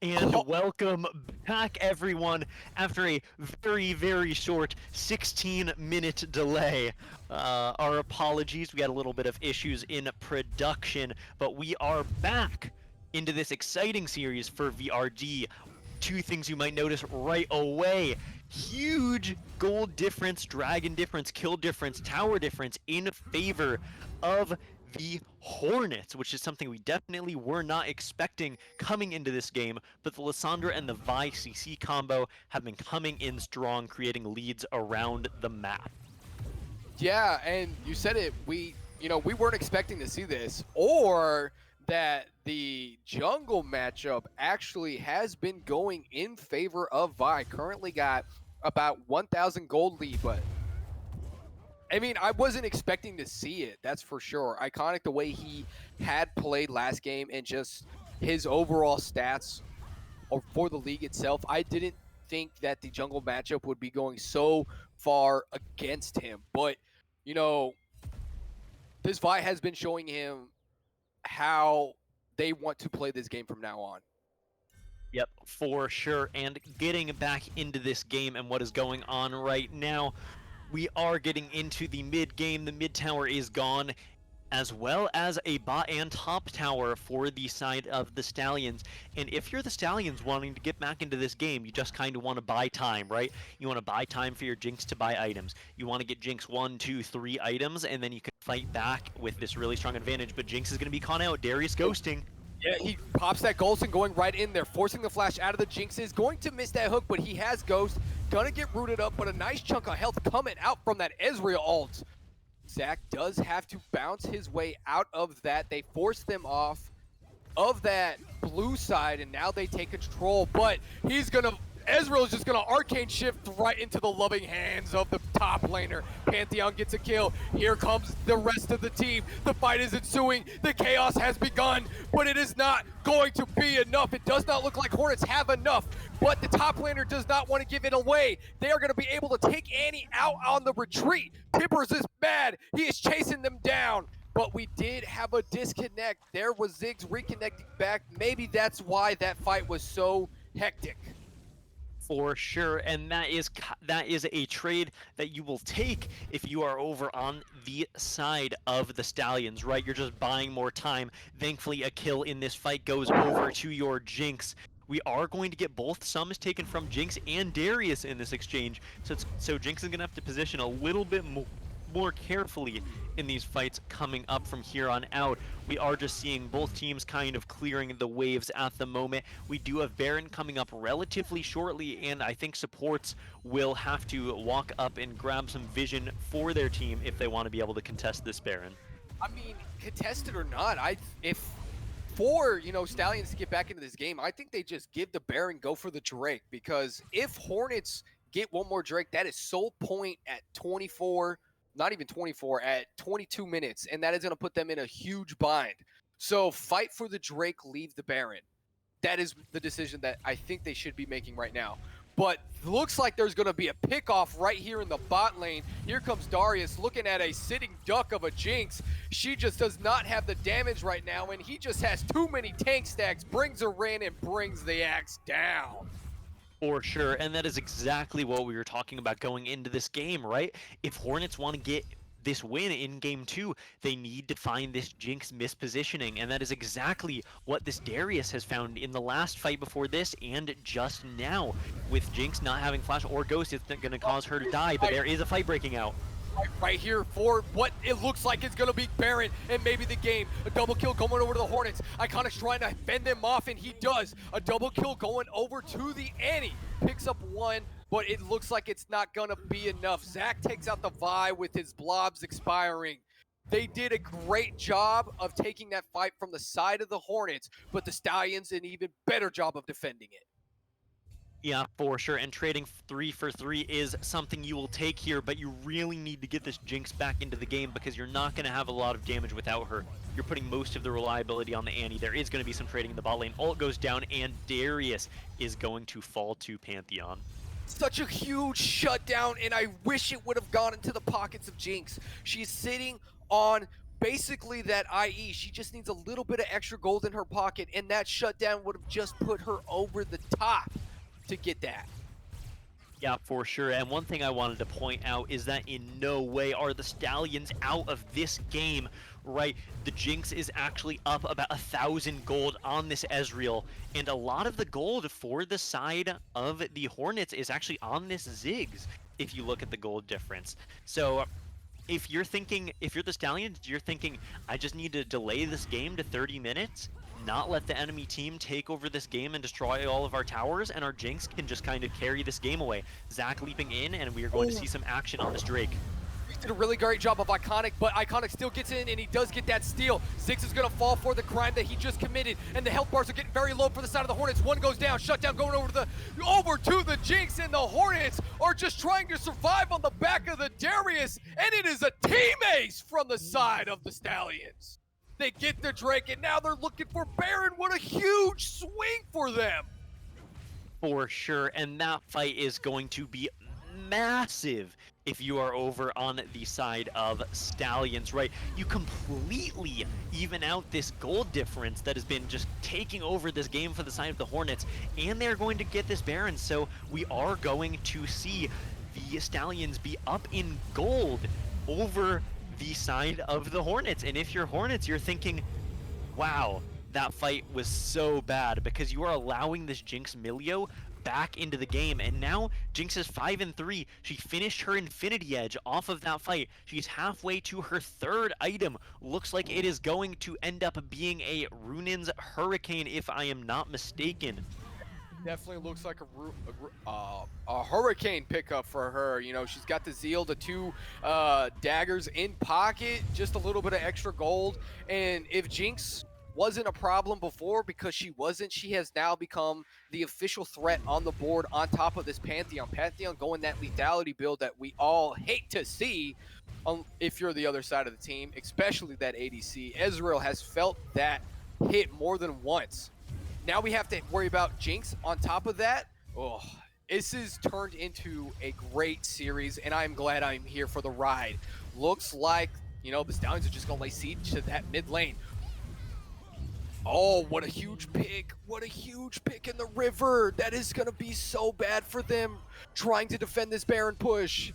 And welcome back, everyone, after a very, very short 16-minute delay. Our apologies, we had a little bit of issues in production, but we are back into this exciting series for VRD. Two things you might notice right away. Huge gold difference, dragon difference, kill difference, tower difference in favor of the Hornets, which is something we definitely were not expecting coming into this game, but the Lissandra and the Vi CC combo have been coming in strong, creating leads around the map. Yeah, and you said it, we weren't expecting to see this, or that the jungle matchup actually has been going in favor of Vi. Currently got about 1,000 gold lead, but I mean, I wasn't expecting to see it, that's for sure. Iconic the way he had played last game and just his overall stats for the league itself. I didn't think that the jungle matchup would be going so far against him, but this Vi has been showing him how they want to play this game from now on. Yep, for sure. And getting back into this game and what is going on right now, we are getting into the mid game. The mid tower is gone, as well as a bot and top tower for the side of the Stallions. And if you're the Stallions wanting to get back into this game, you just kind of want to buy time, right? You want to buy time for your Jinx to buy items. You want to get Jinx 1, 2, 3 items, and then you can fight back with this really strong advantage. But Jinx is going to be caught out. Darius ghosting. Yeah, he pops that Ghost and going right in there, forcing the flash out of the Jinxes. Going to miss that hook, but he has Ghost. Gonna get rooted up, but a nice chunk of health coming out from that Ezreal ult. Zach does have to bounce his way out of that. They force them off of that blue side, and now they take control, but Ezreal is just gonna arcane shift right into the loving hands of the top laner. Pantheon gets a kill. Here comes the rest of the team. The fight is ensuing. The chaos has begun, but it is not going to be enough. It does not look like Hornets have enough, but the top laner does not want to give it away. They are going to be able to take Annie out on the retreat. Tippers is mad. He is chasing them down. But we did have a disconnect. There was Ziggs reconnecting back. Maybe that's why that fight was so hectic. For sure, and that is a trade that you will take if you are over on the side of the Stallions, right? You're just buying more time. Thankfully, a kill in this fight goes over to your Jinx. We are going to get both sums taken from Jinx and Darius in this exchange, so Jinx is going to have to position a little bit more carefully in these fights coming up from here on out. We are just seeing both teams kind of clearing the waves at the moment. We do have Baron coming up relatively shortly, and I think supports will have to walk up and grab some vision for their team if they want to be able to contest this Baron. I mean, contested or not, if Stallions to get back into this game, I think they just give the Baron, go for the Drake, because if Hornets get one more Drake, that is sole point at 24, not even 24, at 22 minutes, and that is going to put them in a huge bind. So fight for the Drake, leave the Baron. That is the decision that I think they should be making right now. But looks like there's going to be a pickoff right here in the bot lane. Here comes Darius looking at a sitting duck of a Jinx. She just does not have the damage right now, and he just has too many tank stacks, brings her in and brings the axe down. For sure, and that is exactly what we were talking about going into this game, right? If Hornets want to get this win in game 2, they need to find this Jinx mispositioning, and that is exactly what this Darius has found in the last fight before this and just now. With Jinx not having flash or ghost, it's going to cause her to die, but there is a fight breaking out. Right here for what it looks like is going to be Baron and maybe the game. A double kill going over to the Hornets. Iconic's trying to fend them off, and he does. A double kill going over to the Annie. Picks up one, but it looks like it's not going to be enough. Zach takes out the Vi with his blobs expiring. They did a great job of taking that fight from the side of the Hornets, but the Stallions did an even better job of defending it. Yeah, for sure, and trading 3 for 3 is something you will take here, but you really need to get this Jinx back into the game because you're not going to have a lot of damage without her. You're putting most of the reliability on the Annie. There is going to be some trading in the bot lane. Ult goes down, and Darius is going to fall to Pantheon. Such a huge shutdown, and I wish it would have gone into the pockets of Jinx. She's sitting on basically that IE, she just needs a little bit of extra gold in her pocket, and that shutdown would have just put her over the top to get that. Yeah, for sure. And one thing I wanted to point out is that in no way are the Stallions out of this game, right? The Jinx is actually up about 1,000 gold on this Ezreal, and a lot of the gold for the side of the Hornets is actually on this Ziggs, if you look at the gold difference. So if you're the Stallions, you're thinking, I just need to delay this game to 30 minutes, not let the enemy team take over this game and destroy all of our towers, and our Jinx can just kind of carry this game away. Zach leaping in, and we are going to see some action on this Drake. He did a really great job of Iconic, but Iconic still gets in, and he does get that steal. Ziggs is going to fall for the crime that he just committed, and the health bars are getting very low for the side of the Hornets. One goes down, shutdown going over to the Jinx, and the Hornets are just trying to survive on the back of the Darius, and it is a team ace from the side of the Stallions. They get the Drake, and now they're looking for Baron. What a huge swing for them. For sure, and that fight is going to be massive if you are over on the side of Stallions, right? You completely even out this gold difference that has been just taking over this game for the side of the Hornets, and they're going to get this Baron, so we are going to see the Stallions be up in gold over the side of the Hornets. And if you're Hornets, you're thinking, wow, that fight was so bad, because you are allowing this Jinx Milio back into the game, and now Jinx is 5-3. She finished her Infinity Edge off of that fight. She's halfway to her third item. Looks like it is going to end up being a Runin's Hurricane, if I am not mistaken. Definitely looks like a Hurricane pickup for her. You know, she's got the Zeal, the two daggers in pocket, just a little bit of extra gold. And if Jinx wasn't a problem before, because she wasn't, she has now become the official threat on the board on top of this Pantheon. Pantheon going that lethality build that we all hate to see if you're the other side of the team, especially that ADC. Ezreal has felt that hit more than once. Now we have to worry about Jinx on top of that. Oh, this is turned into a great series, and I'm glad I'm here for the ride. Looks like, you know, the Stallions are just going to lay siege to that mid lane. Oh, what a huge pick. What a huge pick in the river. That is going to be so bad for them trying to defend this Baron push.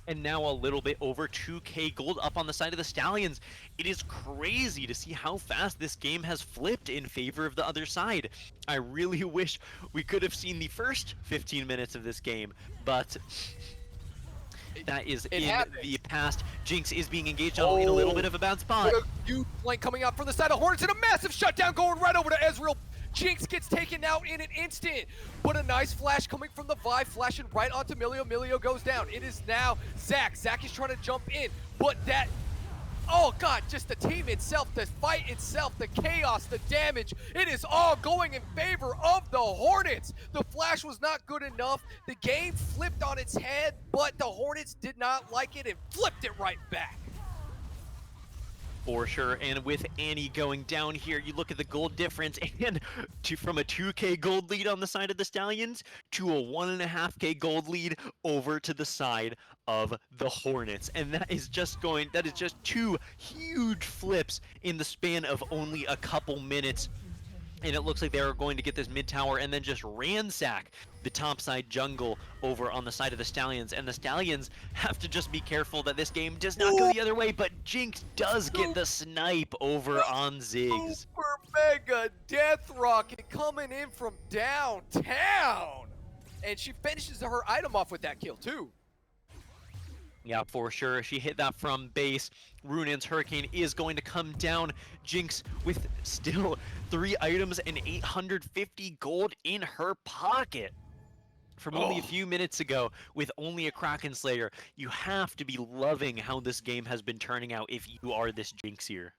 And now a little bit over 2k gold up on the side of the Stallions. It is crazy to see how fast this game has flipped in favor of the other side. I really wish we could have seen the first 15 minutes of this game, but that is in the past. Jinx is being engaged on in a little bit of a bad spot. What a huge flank coming out from the side of Hornets, and a massive shutdown going right over to Ezreal. Jinx gets taken out in an instant, but a nice flash coming from the Vi, flashing right onto Milio. Milio goes down. It is now Zach. Zach is trying to jump in, but that, oh God, just the team itself, the fight itself, the chaos, the damage, it is all going in favor of the Hornets. The flash was not good enough. The game flipped on its head, but the Hornets did not like it and flipped it right back. For sure, and with Annie going down here, you look at the gold difference, and from a 2k gold lead on the side of the Stallions to a 1.5k gold lead over to the side of the Hornets. And that is just two huge flips in the span of only a couple minutes. And it looks like they're going to get this mid tower and then just ransack the topside jungle over on the side of the Stallions. And the Stallions have to just be careful that this game does not go the other way, but Jinx does get the snipe over on Ziggs. Super mega death rocket coming in from downtown. And she finishes her item off with that kill too. Yeah, for sure. She hit that from base. Runin's Hurricane is going to come down. Jinx with still 3 items and 850 gold in her pocket. From only a few minutes ago, with only a Kraken Slayer. You have to be loving how this game has been turning out if you are this Jinxier.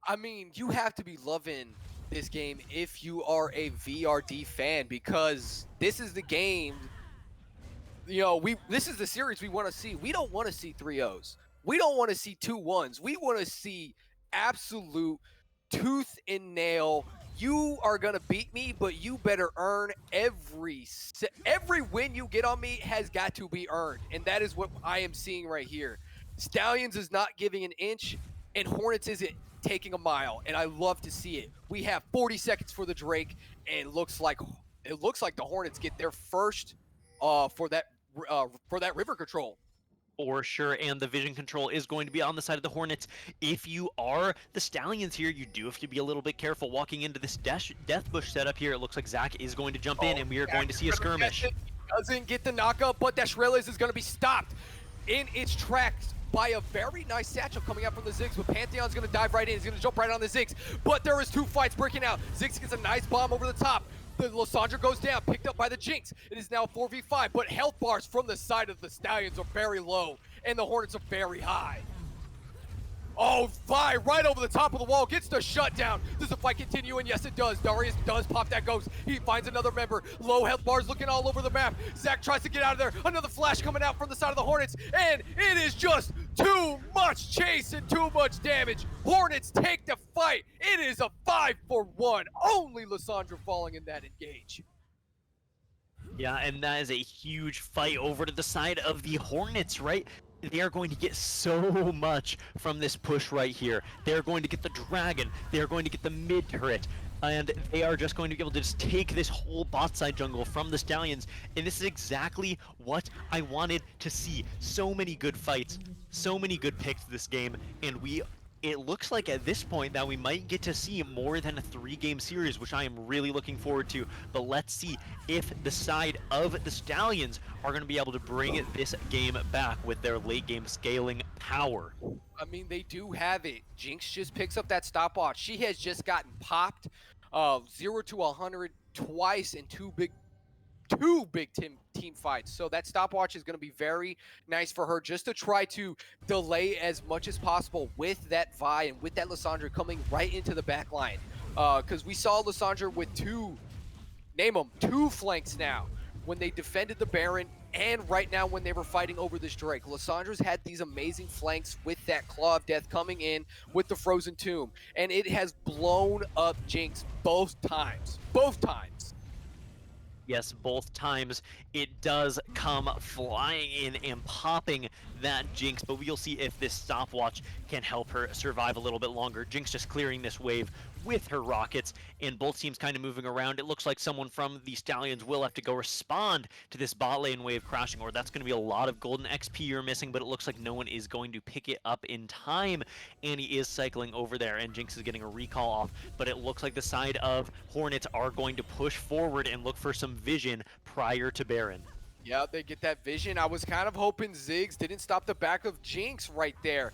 I mean, you have to be loving this game if you are a VRD fan, because this is the game. You know, this is the series we want to see. We don't want to see 3-0s. We don't want to see 2-1s. We want to see absolute tooth and nail. You are going to beat me, but you better earn every win you get on me has got to be earned. And that is what I am seeing right here. Stallions is not giving an inch. and Hornets isn't taking a mile, and I love to see it. We have 40 seconds for the Drake, and it looks like the Hornets get their first for that river control. For sure, and the vision control is going to be on the side of the Hornets. If you are the Stallions here, you do have to be a little bit careful walking into this death bush setup here. It looks like Zach is going to jump in, and we are going to see a skirmish. Doesn't get the knockup, but that Shrelis is going to be stopped in its tracks by a very nice satchel coming out from the Ziggs, but Pantheon's going to dive right in. He's going to jump right on the Ziggs, but there is two fights breaking out. Ziggs gets a nice bomb over the top. The Lysandra goes down, picked up by the Jinx. It is now 4v5, but health bars from the side of the Stallions are very low, and the Hornets are very high. Oh, fly right over the top of the wall, gets the shutdown. Does the fight continue? And yes, it does. Darius does pop that ghost. He finds another member. Low health bars looking all over the map. Zach tries to get out of there. Another flash coming out from the side of the Hornets, and it is just too much chase and too much damage. Hornets take the fight. It is a 5-for-1. Only Lysandra falling in that engage. Yeah, and that is a huge fight over to the side of the Hornets, right? They are going to get so much from this push right here. They're going to get the Dragon. They're going to get the mid turret. And they are just going to be able to just take this whole bot side jungle from the Stallions. And this is exactly what I wanted to see. So many good fights, so many good picks this game, and it looks like at this point that we might get to see more than a 3-game series, which I am really looking forward to. But let's see if the side of the Stallions are going to be able to bring this game back with their late game scaling power. I mean, they do have it. Jinx just picks up that stopwatch. She has just gotten popped 0 to 100 twice in two big team fights. So that stopwatch is going to be very nice for her, just to try to delay as much as possible with that Vi and with that Lysandra coming right into the back line. Because we saw Lysandra with two flanks now when they defended the Baron, and right now when they were fighting over this Drake. Lysandra's had these amazing flanks with that Claw of Death coming in with the Frozen Tomb, and it has blown up Jinx both times. Yes, both times it does come flying in and popping that Jinx, but we'll see if this stopwatch can help her survive a little bit longer. Jinx just clearing this wave with her rockets, and both teams kind of moving around. It looks like someone from the Stallions will have to go respond to this bot lane wave crashing, or that's going to be a lot of golden XP you're missing, but it looks like no one is going to pick it up in time. Annie is cycling over there, and Jinx is getting a recall off, but it looks like the side of Hornets are going to push forward and look for some vision prior to Baron. Yeah, they get that vision. I was kind of hoping Ziggs didn't stop the back of Jinx right there.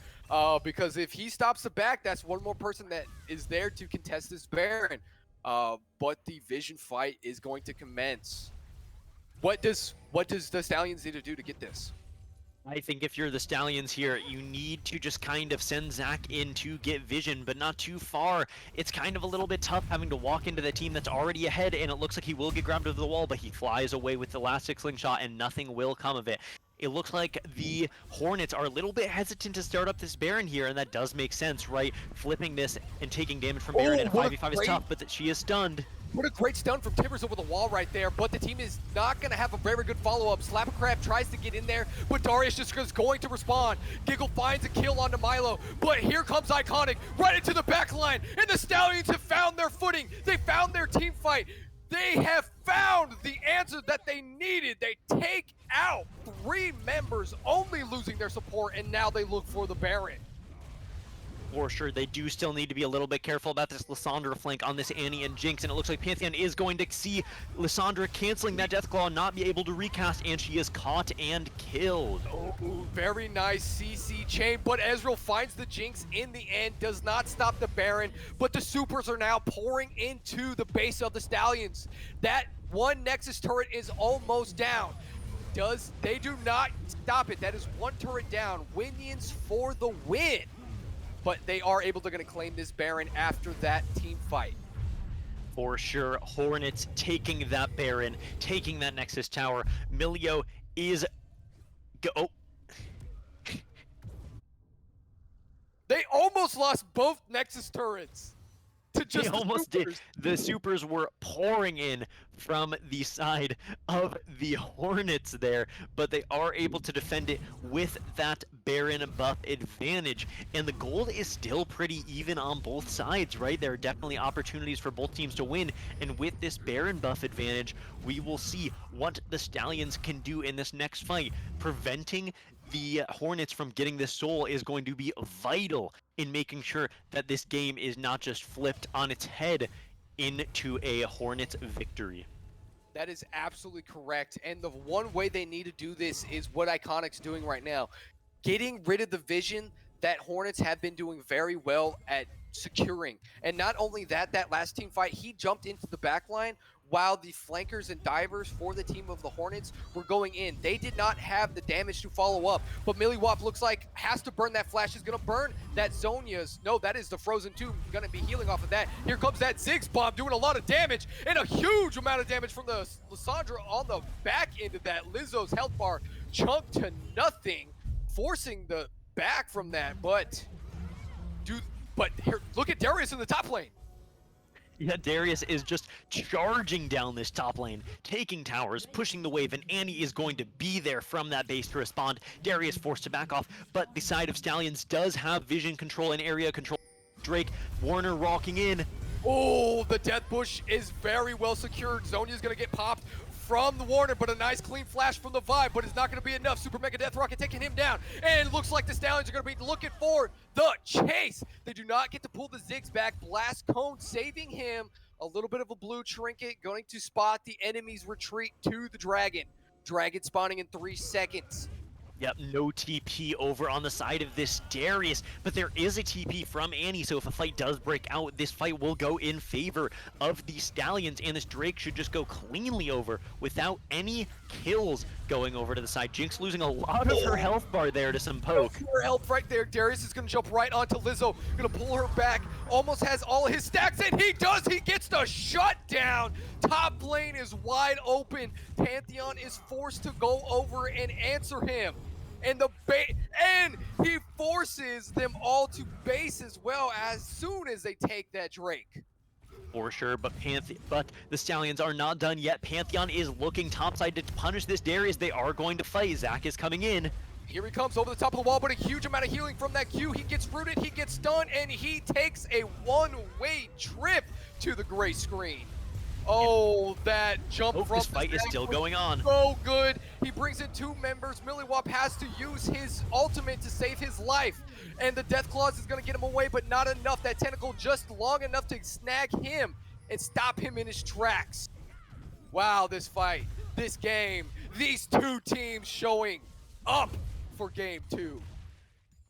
Because if he stops the back, that's one more person that is there to contest this Baron. But the vision fight is going to commence. What does the Stallions need to do to get this? I think if you're the Stallions here, you need to just kind of send Zach in to get vision, but not too far. It's kind of a little bit tough having to walk into the team that's already ahead, and it looks like he will get grabbed over the wall, but he flies away with the elastic slingshot, and nothing will come of it. It looks like the Hornets are a little bit hesitant to start up this Baron here, and that does make sense, right? Flipping this and taking damage from Baron in a 5v5 is tough, but she is stunned. What a great stun from Timbers over the wall right there, but the team is not going to have a very good follow-up. Slappercraft tries to get in there, but Darius just is going to respond. Giggle finds a kill onto Milo, but here comes Iconic right into the back line, and the Stallions have found their footing. They found their team fight. They have found the answer that they needed. They take out 3 members, only losing their support, and now they look for the Baron. For sure, they do still need to be a little bit careful about this Lysandra flank on this Annie and Jinx, and it looks like Pantheon is going to see Lysandra canceling that Deathclaw and not be able to recast, and she is caught and killed. Oh, very nice CC chain, but Ezreal finds the Jinx in the end, does not stop the Baron, but the supers are now pouring into the base of the Stallions. That one Nexus turret is almost down. They do not stop it. That is 1 turret down. Winions for the win. But they are able to claim this Baron after that team fight. For sure, Hornets taking that Baron, taking that Nexus Tower. Milio is They almost lost both Nexus turrets. to They just the almost did. supers. The supers were pouring in from the side of the Hornets there, but they are able to defend it with that Baron buff advantage. And the gold is still pretty even on both sides, right? There are definitely opportunities for both teams to win. And with this Baron buff advantage, we will see what the Stallions can do in this next fight. Preventing the Hornets from getting this soul is going to be vital in making sure that this game is not just flipped on its head into a Hornets victory. That is absolutely correct. And the one way they need to do this is what Iconic's doing right now. Getting rid of the vision that Hornets have been doing very well at securing. And not only that, that last team fight, he jumped into the back line while the flankers and divers for the team of the Hornets were going in. They did not have the damage to follow up, but Milliwap looks like has to burn that flash. Is going to burn that Zhonya's. No, that is the Frozen Tomb. Going to be healing off of that. Here comes that Ziggs bomb doing a lot of damage and a huge amount of damage from the Lissandra on the back end of that. Lizzo's health bar chunked to nothing, forcing the back from that. But here, look at Darius in the top lane. Yeah, Darius is just charging down this top lane, taking towers, pushing the wave, and Annie is going to be there from that base to respond. Darius forced to back off, but the side of Stallions does have vision control and area control. Drake, Warner rocking in. Oh, the Death Bush is very well secured. Zhonya's going to get popped from the Warner, but a nice clean flash from the Vibe, but it's not going to be enough. Super Mega Death Rocket taking him down, and looks like the Stallions are going to be looking for the chase. They do not get to pull the Ziggs back. Blast Cone saving him. A little bit of a blue trinket, going to spot the enemy's retreat to the Dragon. Dragon spawning in 3 seconds. Yep, no TP over on the side of this Darius, but there is a TP from Annie, so if a fight does break out, this fight will go in favor of the Stallions, and this Drake should just go cleanly over without any kills going over to the side. Jinx losing a lot of her health bar there to some poke. Her health right there. Darius is going to jump right onto Lizzo, going to pull her back, almost has all his stacks, and he does! He gets the shutdown! Top lane is wide open. Pantheon is forced to go over and answer him. And he forces them all to base as well as soon as they take that Drake. For sure, but the Stallions are not done yet. Pantheon is looking topside to punish this Darius. They are going to fight. Zac is coming in. Here he comes over the top of the wall, but a huge amount of healing from that Q. He gets rooted, he gets stunned, and he takes a one-way trip to the gray screen. Oh, that jump from this fight is still going on. So good. He brings in 2 members. Milliwap has to use his ultimate to save his life. And the Death Claws is going to get him away, but not enough. That tentacle just long enough to snag him and stop him in his tracks. Wow, this fight, this game, these 2 teams showing up for game 2.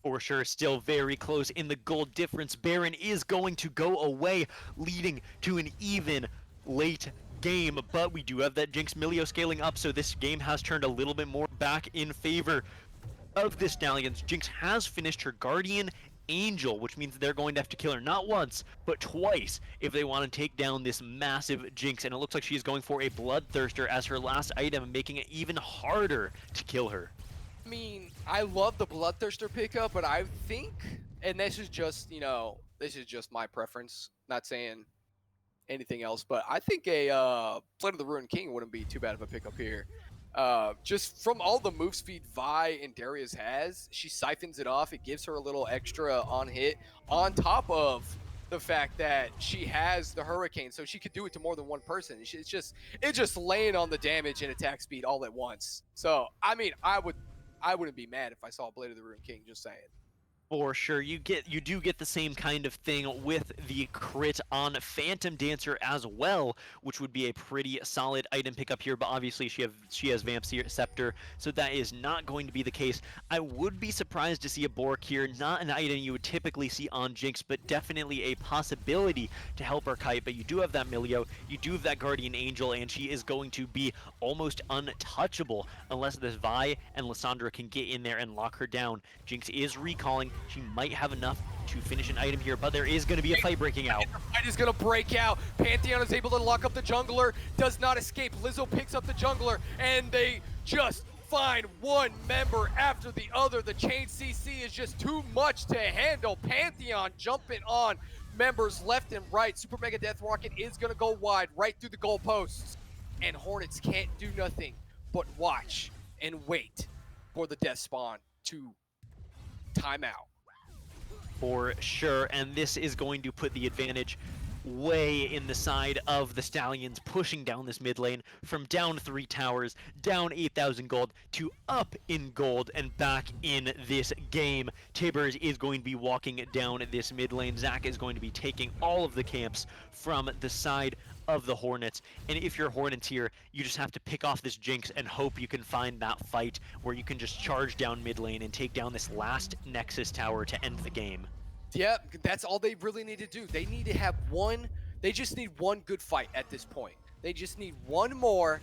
For sure, still very close in the gold difference. Baron is going to go away, leading to an even late game, but we do have that Jinx Milio scaling up, so this game has turned a little bit more back in favor of the Stallions. Jinx has finished her Guardian Angel, which means they're going to have to kill her not once, but twice if they want to take down this massive Jinx, and it looks like she's going for a Bloodthirster as her last item, making it even harder to kill her. I mean, I love the Bloodthirster pickup, but I think, and this is just, this is just my preference, not saying anything else, but I think a Flight of the Ruined King wouldn't be too bad of a pickup here. Just from all the move speed Vi and Darius has, she siphons it off. It gives her a little extra on hit on top of the fact that she has the Hurricane, so she could do it to more than one person. It's just laying on the damage and attack speed all at once. So, I mean, I wouldn't be mad if I saw Blade of the Ruined King, just saying. For sure, you do get the same kind of thing with the crit on Phantom Dancer as well, which would be a pretty solid item pickup here, but obviously she has Vamp Scepter, so that is not going to be the case. I would be surprised to see a Bork here, not an item you would typically see on Jinx, but definitely a possibility to help her kite. But you do have that Milio, you do have that Guardian Angel, and she is going to be almost untouchable unless this Vi and Lissandra can get in there and lock her down. Jinx is recalling. She might have enough to finish an item here, but there is going to be a fight breaking out. The fight is going to break out. Pantheon is able to lock up the jungler, does not escape. Lizzo picks up the jungler, and they just find one member after the other. The chain CC is just too much to handle. Pantheon jumping on members left and right. Super Mega Death Rocket is going to go wide right through the goalposts. And Hornets can't do nothing but watch and wait for the Death Spawn to time out. For sure, and this is going to put the advantage way in the side of the Stallions, pushing down this mid lane from down 3 towers, down 8,000 gold, to up in gold and back in this game. Tibbers is going to be walking down this mid lane. Zach is going to be taking all of the camps from the side of the Hornets, and if you're Hornets here, you just have to pick off this Jinx and hope you can find that fight where you can just charge down mid lane and take down this last Nexus tower to end the game. Yeah, that's all they really need to do. They need to have they just need one good fight at this point. They just need one more,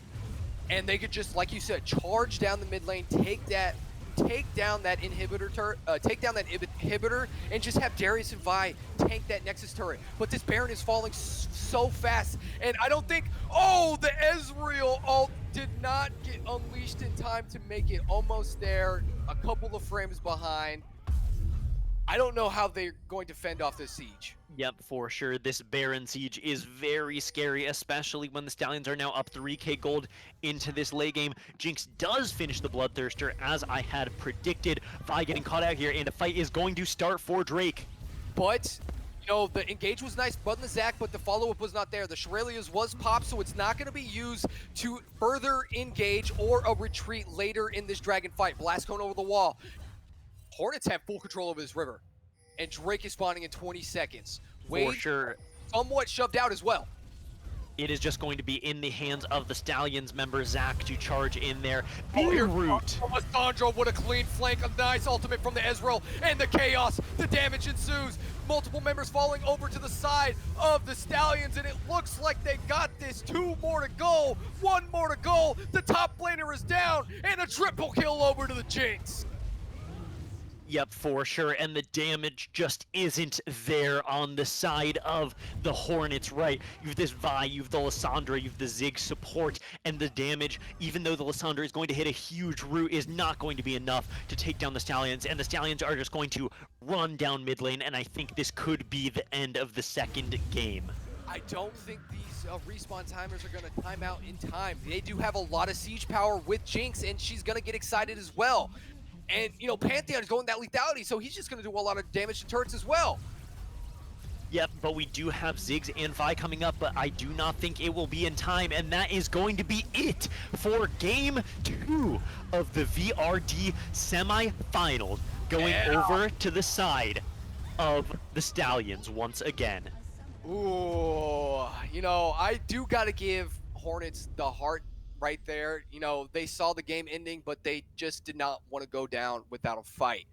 and they could just, like you said, charge down the mid lane, take down that inhibitor and just have Darius and Vi tank that Nexus turret. But this Baron is falling so fast, and I don't think, the Ezreal ult did not get unleashed in time to make it almost there, a couple of frames behind. I don't know how they're going to fend off this siege. Yep, for sure. This Baron siege is very scary, especially when the Stallions are now up 3k gold into this late game. Jinx does finish the Bloodthirster, as I had predicted. Vi getting caught out here, and the fight is going to start for Drake. But, the engage was nice, but the Zac, but the follow-up was not there. The Shurelya's was popped, so it's not going to be used to further engage or a retreat later in this dragon fight. Blast Cone over the wall. Hornets have full control over this river, and Drake is spawning in 20 seconds. Wade, for sure. Somewhat shoved out as well. It is just going to be in the hands of the Stallions member Zach to charge in there. Here, root. Alessandro with a clean flank, a nice ultimate from the Ezreal, and the chaos. The damage ensues. Multiple members falling over to the side of the Stallions, and it looks like they got this. 2 more to go, 1 more to go. The top laner is down, and a triple kill over to the Jinx. Yep, for sure, and the damage just isn't there on the side of the Hornets, right? You have this Vi, you have the Lissandra, you have the Zig support, and the damage, even though the Lissandra is going to hit a huge root, is not going to be enough to take down the Stallions, and the Stallions are just going to run down mid lane, and I think this could be the end of the second game. I don't think these respawn timers are going to time out in time. They do have a lot of siege power with Jinx, and she's going to get excited as well. And, Pantheon is going that lethality, so he's just going to do a lot of damage to turrets as well. Yep, but we do have Ziggs and Vi coming up, but I do not think it will be in time, and that is going to be it for Game 2 of the VRD semifinals, going over to the side of the Stallions once again. Ooh, I do got to give Hornets the heart right there. They saw the game ending, but they just did not want to go down without a fight.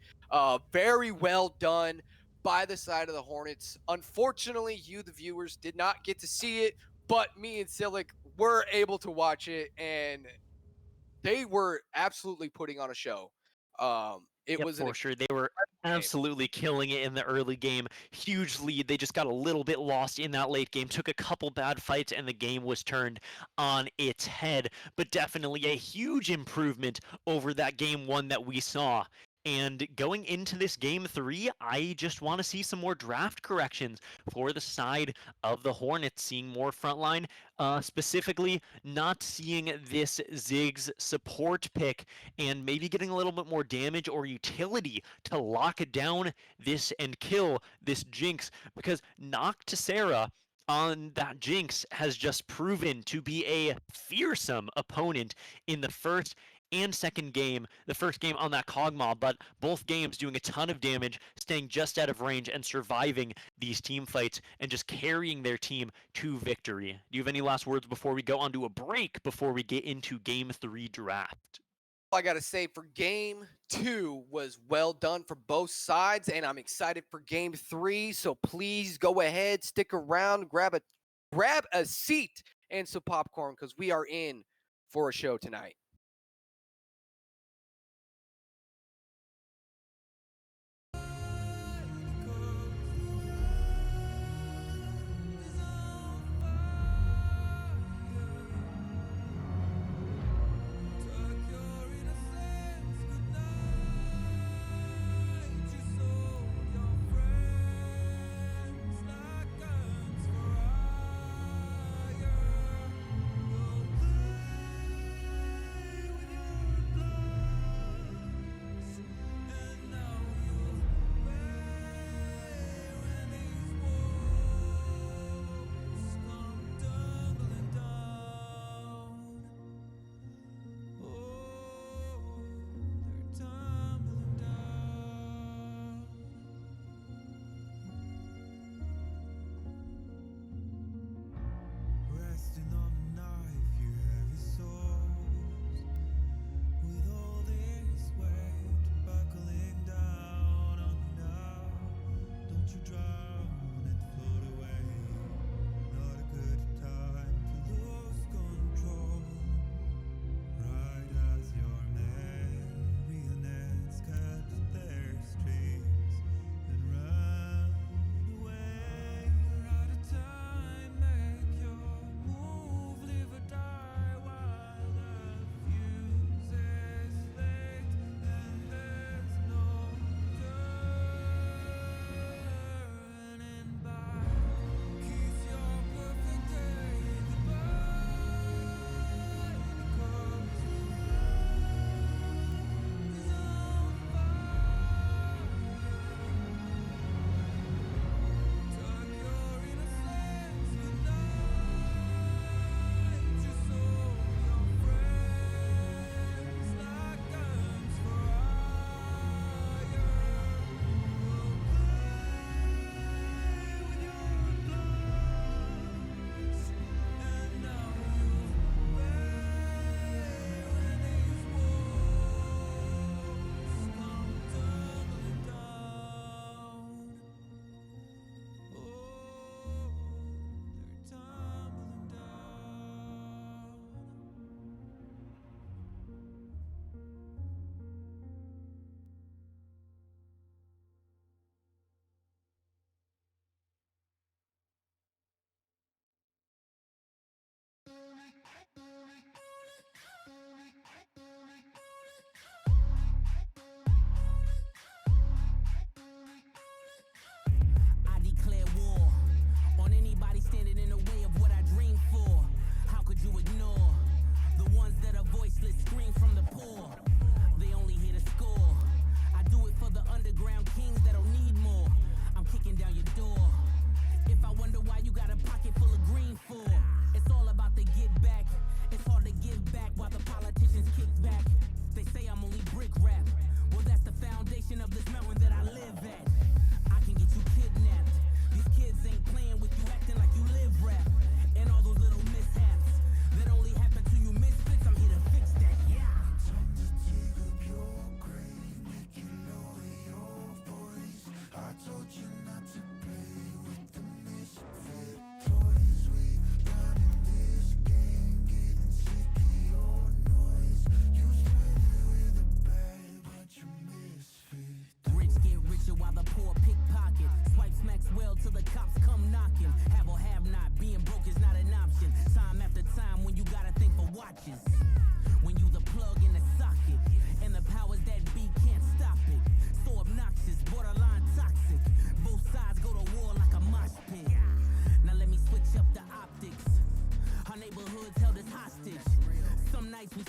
Very well done by the side of the Hornets. Unfortunately, you, the viewers, did not get to see it, but me and Silic were able to watch it, and they were absolutely putting on a show. It was for sure. They were absolutely killing it in the early game. Huge lead. They just got a little bit lost in that late game. Took a couple bad fights, and the game was turned on its head. But definitely a huge improvement over that game 1 that we saw. And going into this game 3, I just want to see some more draft corrections for the side of the Hornets, seeing more frontline, specifically not seeing this Ziggs support pick, and maybe getting a little bit more damage or utility to lock down this and kill this Jinx, because Noctisera on that Jinx has just proven to be a fearsome opponent in the first and second game. The first game on that Kog'Maw, but both games doing a ton of damage, staying just out of range and surviving these team fights and just carrying their team to victory. Do you have any last words before we go on to a break, before we get into Game 3 draft? I gotta say, for Game 2 was well done for both sides, and I'm excited for Game 3, so please go ahead, stick around, grab a seat and some popcorn, because we are in for a show tonight.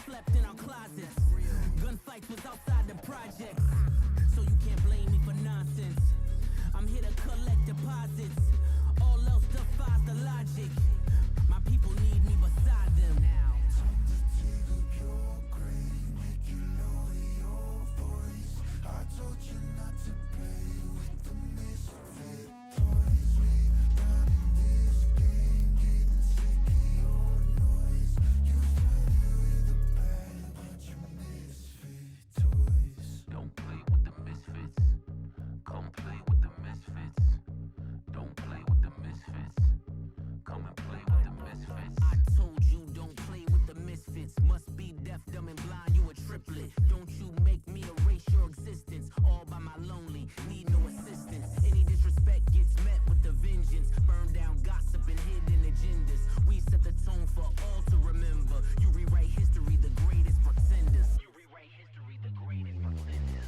slept in our closets. Gunfights was outside the projects. So you can't blame me for nonsense. I'm here to collect deposits. All else defies the logic. My people need me beside them now. I told you not to play with the misfit toys. We've done this game, getting sick of your noise. You started with a bang, but you misfit toys. Don't play with the misfits. Come play with the misfits. Don't play with the misfits. Come and play with the misfits. I told you don't play with the misfits. Must be deaf, dumb, and blind. You a triplet. Don't you make me erase your existence. All by my lonely, need no assistance. Any disrespect gets met with a vengeance. Burn down gossip and hidden agendas. We set the tone for all to remember. You rewrite history, the greatest pretenders. You rewrite history, the greatest pretenders.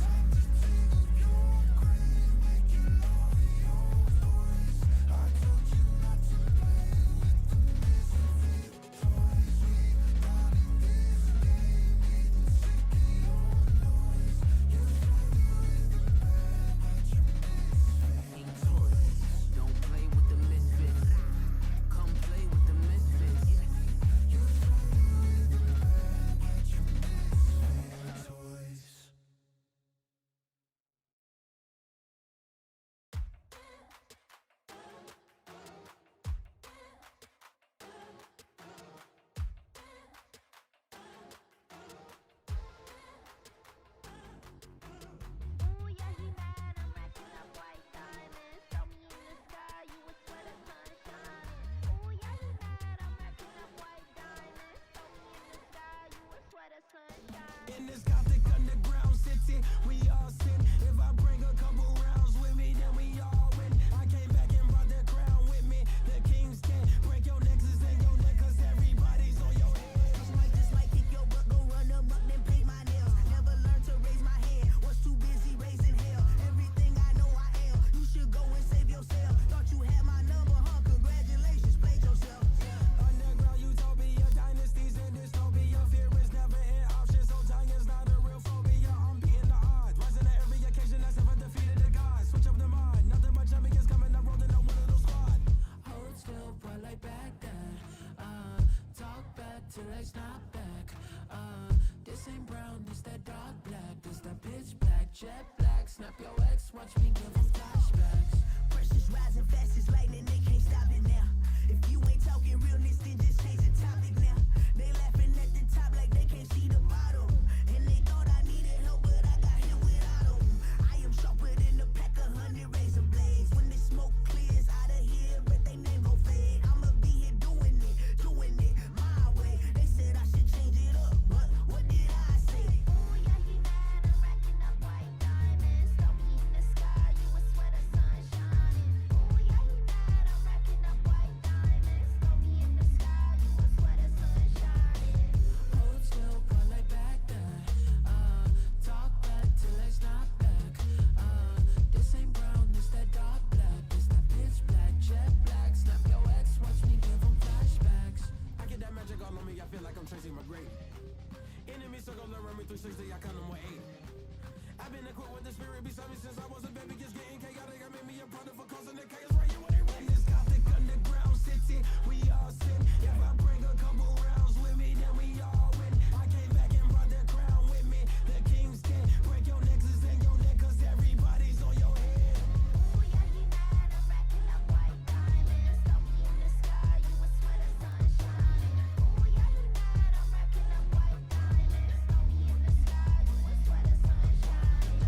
Time to take up your grave, making all your voice. I told you not to play with the misfit toys. We've done this game, getting sick of your noise. You started with a bang, but you misfit toys. Don't play with the misfits. Come play with the misfits. You started with a bang, but you misfit toys. Ooh, yeah, he mad. I'm racking up white diamonds. Throw me in the sky, you a sweater, sun shining. Ooh, yeah, he mad. I'm racking up white diamonds. Throw me in the sky, you a sweater, sun shining. In this gothic underground city, we all sin. If I bring a couple rounds with me, then we all win. I came back and brought the crown with me. The kings can't break your nexus and your neck, cause everybody's on your head. Just might kick your butt, go run amok, then paint my nails. Never learned to raise my hand, was too busy raising hell. Everything I know I am, you should go and save yourself. Thought you had my number, huh? Congratulations, played yourself. Underground utopia, dynasties and dystopia. Fear is never an option, so dying is not a real phobia. I'm beating the odds, rising to every occasion. I never defeated the gods. Switch up the mind, nothing but champions coming. I'm rolling on one of those squad. Hold still, boy, like back then. Talk back till I snap back. This ain't brown, this that dark black. This that pitch black, jet black. Snap your ex, watch me give them flashbacks. Pressure's rising fast as lightning, they can't stop it now. If you ain't talking realness, then just change the topic now. They laughing at the top like they can't see the bottom. And they thought I needed help, but I got hit without 'em. I am sharper than a pack of 100 razor blades. When the smoke clears out of here, but they name go fade. I'ma be here doing it my way. They said I should change it up, but what did I say? Ooh, yeah, he mad. I'm racking up white diamonds. Throw me in the sky, you a sweater, sun shining. Ooh, yeah, he mad. I'm racking up white diamonds. Throw me in the sky, you a sweater, sun shining. Hold still, boy, like back then. Talk back till I snap back. This ain't brown, this that dark black. This that pitch black, jet black. Snap your ex, watch me give them flashbacks. I get that magic all on me, I feel like I'm Tracy McGrady. Enemy circle around me 360, I count them with 8. I've been equipped with the spirit beside me since I was a baby. Just getting chaotic, I made me a product for causing the chaos. Right, you ain't ready. This gothic underground city, we all sin. If I bring a couple rounds with me, then we all win. I came back and brought the crown with me. The kings can't break your nexus and your neck, cause everybody's on your head. Ooh, yeah, he mad. I'm racking up white diamonds. Throw me in the sky, you a sweater, sun shining. Ooh, yeah, he mad. I'm racking up white diamonds. Throw me in the sky, you a sweater, sun shining.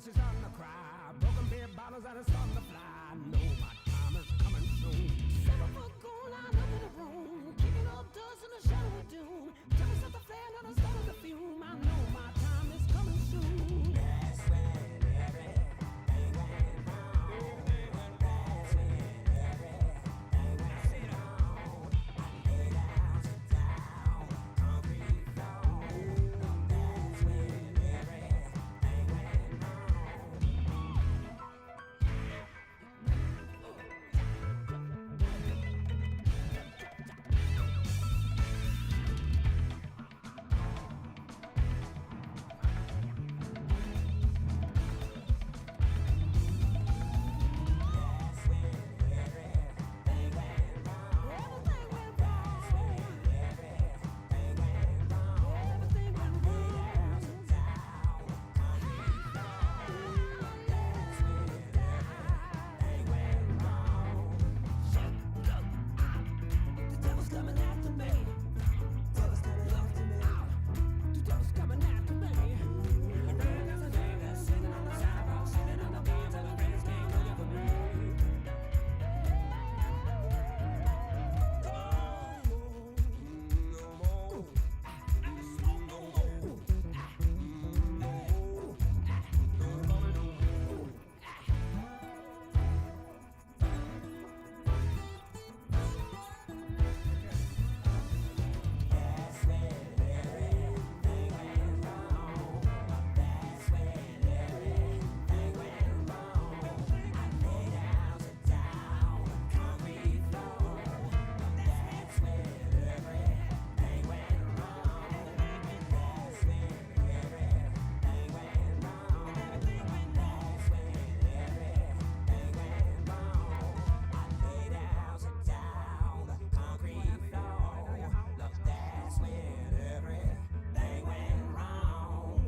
she's starting to cry. Broken beer bottles that are starting to fly. Know my time is coming soon. 7 foot goon lined up in a room, kicking up dust in the shadow of doom. Tell me set the flare, now the start of the fume. I know my time is coming soon. That's when everything went wrong. That's when everything went wrong. I laid out to down concrete floor. That's when everything went wrong.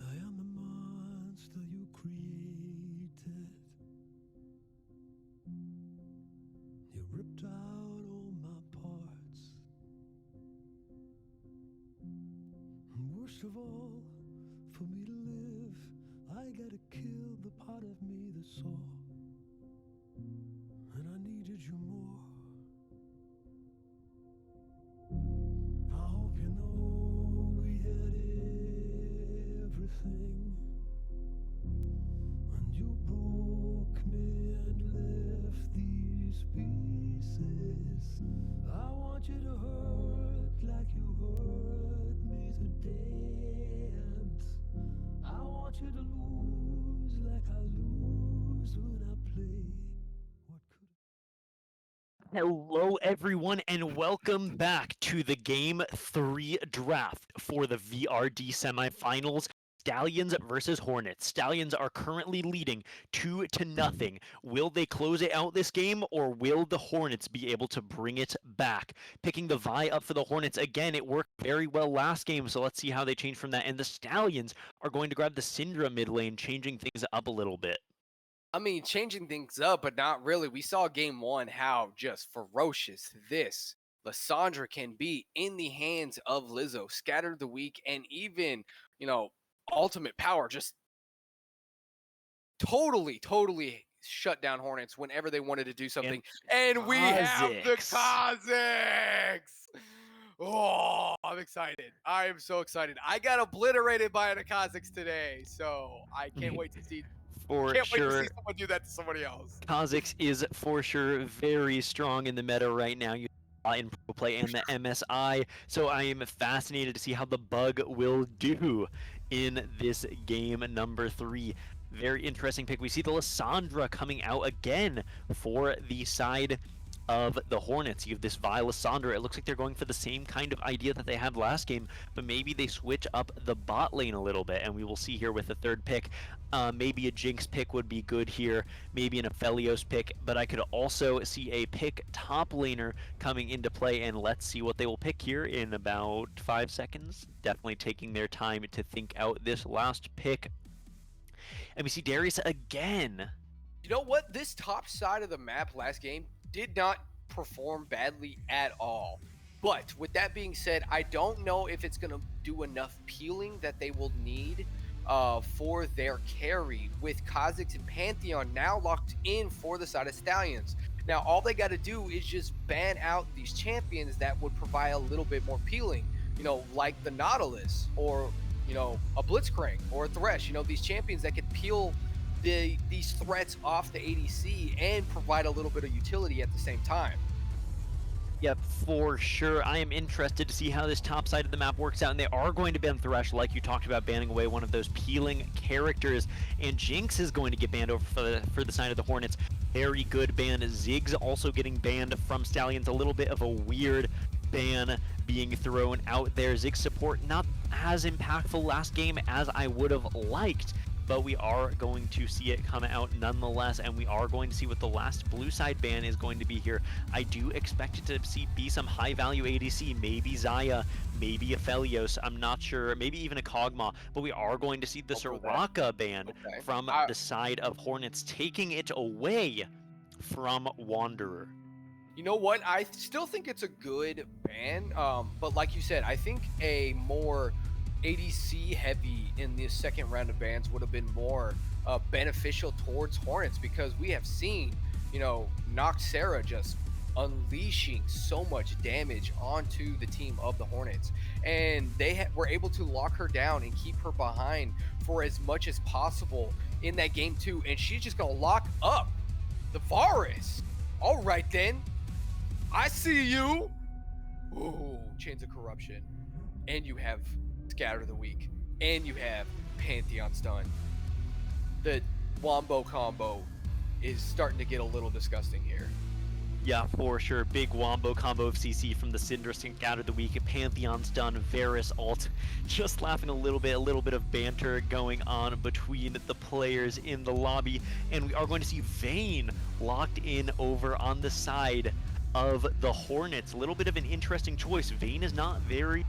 I am the monster you created. You ripped out all my parts. And worst of all, for me to live, I gotta kill the part of me that saw. And I needed you more. I hope you know we had everything. When you broke me and left these pieces, I want you to hurt like you hurt me today. And I want you to lose like I lose when I play. What could Hello, everyone, and welcome back to the Game 3 draft for the VRD semifinals. Stallions versus Hornets. Stallions are currently leading 2-0. Will they close it out this game, or will the Hornets be able to bring it back? Picking the Vi up for the Hornets again. It worked very well last game, so let's see how they change from that. And the Stallions are going to grab the Syndra mid lane, changing things up a little bit. I mean, changing things up, but not really. We saw game one how just ferocious this Lissandra can be in the hands of Lizzo. Scattered the Weak and even, ultimate power just totally shut down Hornets whenever they wanted to do something. And we have the Kazakhs. Oh, I'm excited. I am so excited. I got obliterated by the Kazakhs today, so I can't wait to see. For Can't wait to sure. see someone do that to somebody else. Kazakhs is for sure very strong in the meta right now. You saw in pro play and the MSI, so I am fascinated to see how the bug will do in this game number 3. Very interesting pick. We see the Lissandra coming out again for the side of the Hornets. You have this Vi Lissandra. It looks like they're going for the same kind of idea that they had last game, but maybe they switch up the bot lane a little bit, and we will see here with the third pick. Maybe a Jinx pick would be good here, maybe an Aphelios pick, but I could also see a pick top laner coming into play, and let's see what they will pick here in about 5 seconds. Definitely taking their time to think out this last pick. And we see Darius again. You know what? This top side of the map last game did not perform badly at all. But with that being said, I don't know if it's going to do enough peeling that they will need for their carry, with Kha'Zix and Pantheon now locked in for the side of Stallions. Now, all they got to do is just ban out these champions that would provide a little bit more peeling, you know, like the Nautilus or, you know, a Blitzcrank or a Thresh. You know, these champions that could peel these threats off the ADC and provide a little bit of utility at the same time. Yep, for sure. I am interested to see how this top side of the map works out, and they are going to ban Thresh, like you talked about, banning away one of those peeling characters, and Jinx is going to get banned over for the side of the Hornets. Very good ban. Ziggs also getting banned from Stallions. A little bit of a weird ban being thrown out there. Ziggs support not as impactful last game as I would have liked, but we are going to see it come out nonetheless, and we are going to see what the last blue side ban is going to be here. I do expect it to be some high value ADC, maybe Xayah, maybe Aphelios, I'm not sure, maybe even a Kog'Maw, but we are going to see the Soraka ban from the side of Hornets, taking it away from Wanderer. You know what? I still think it's a good ban, but like you said, I think a more ADC heavy in the second round of bans would have been more beneficial towards Hornets, because we have seen, you know, Noxera just unleashing so much damage onto the team of the Hornets, and they were able to lock her down and keep her behind for as much as possible in that game too, and she's just gonna lock up the Varus. All right then, I see you. Ooh, Chains of Corruption, and you have Scatter the Weak, and you have Pantheon Stun. The Wombo combo is starting to get a little disgusting here. Yeah, for sure. Big Wombo combo of CC from the Syndra Scatter the Weak, Pantheon Stun, Varus ult. Just laughing a little bit of banter going on between the players in the lobby, and we are going to see Vayne locked in over on the side of the Hornets. A little bit of an interesting choice. Vayne is not very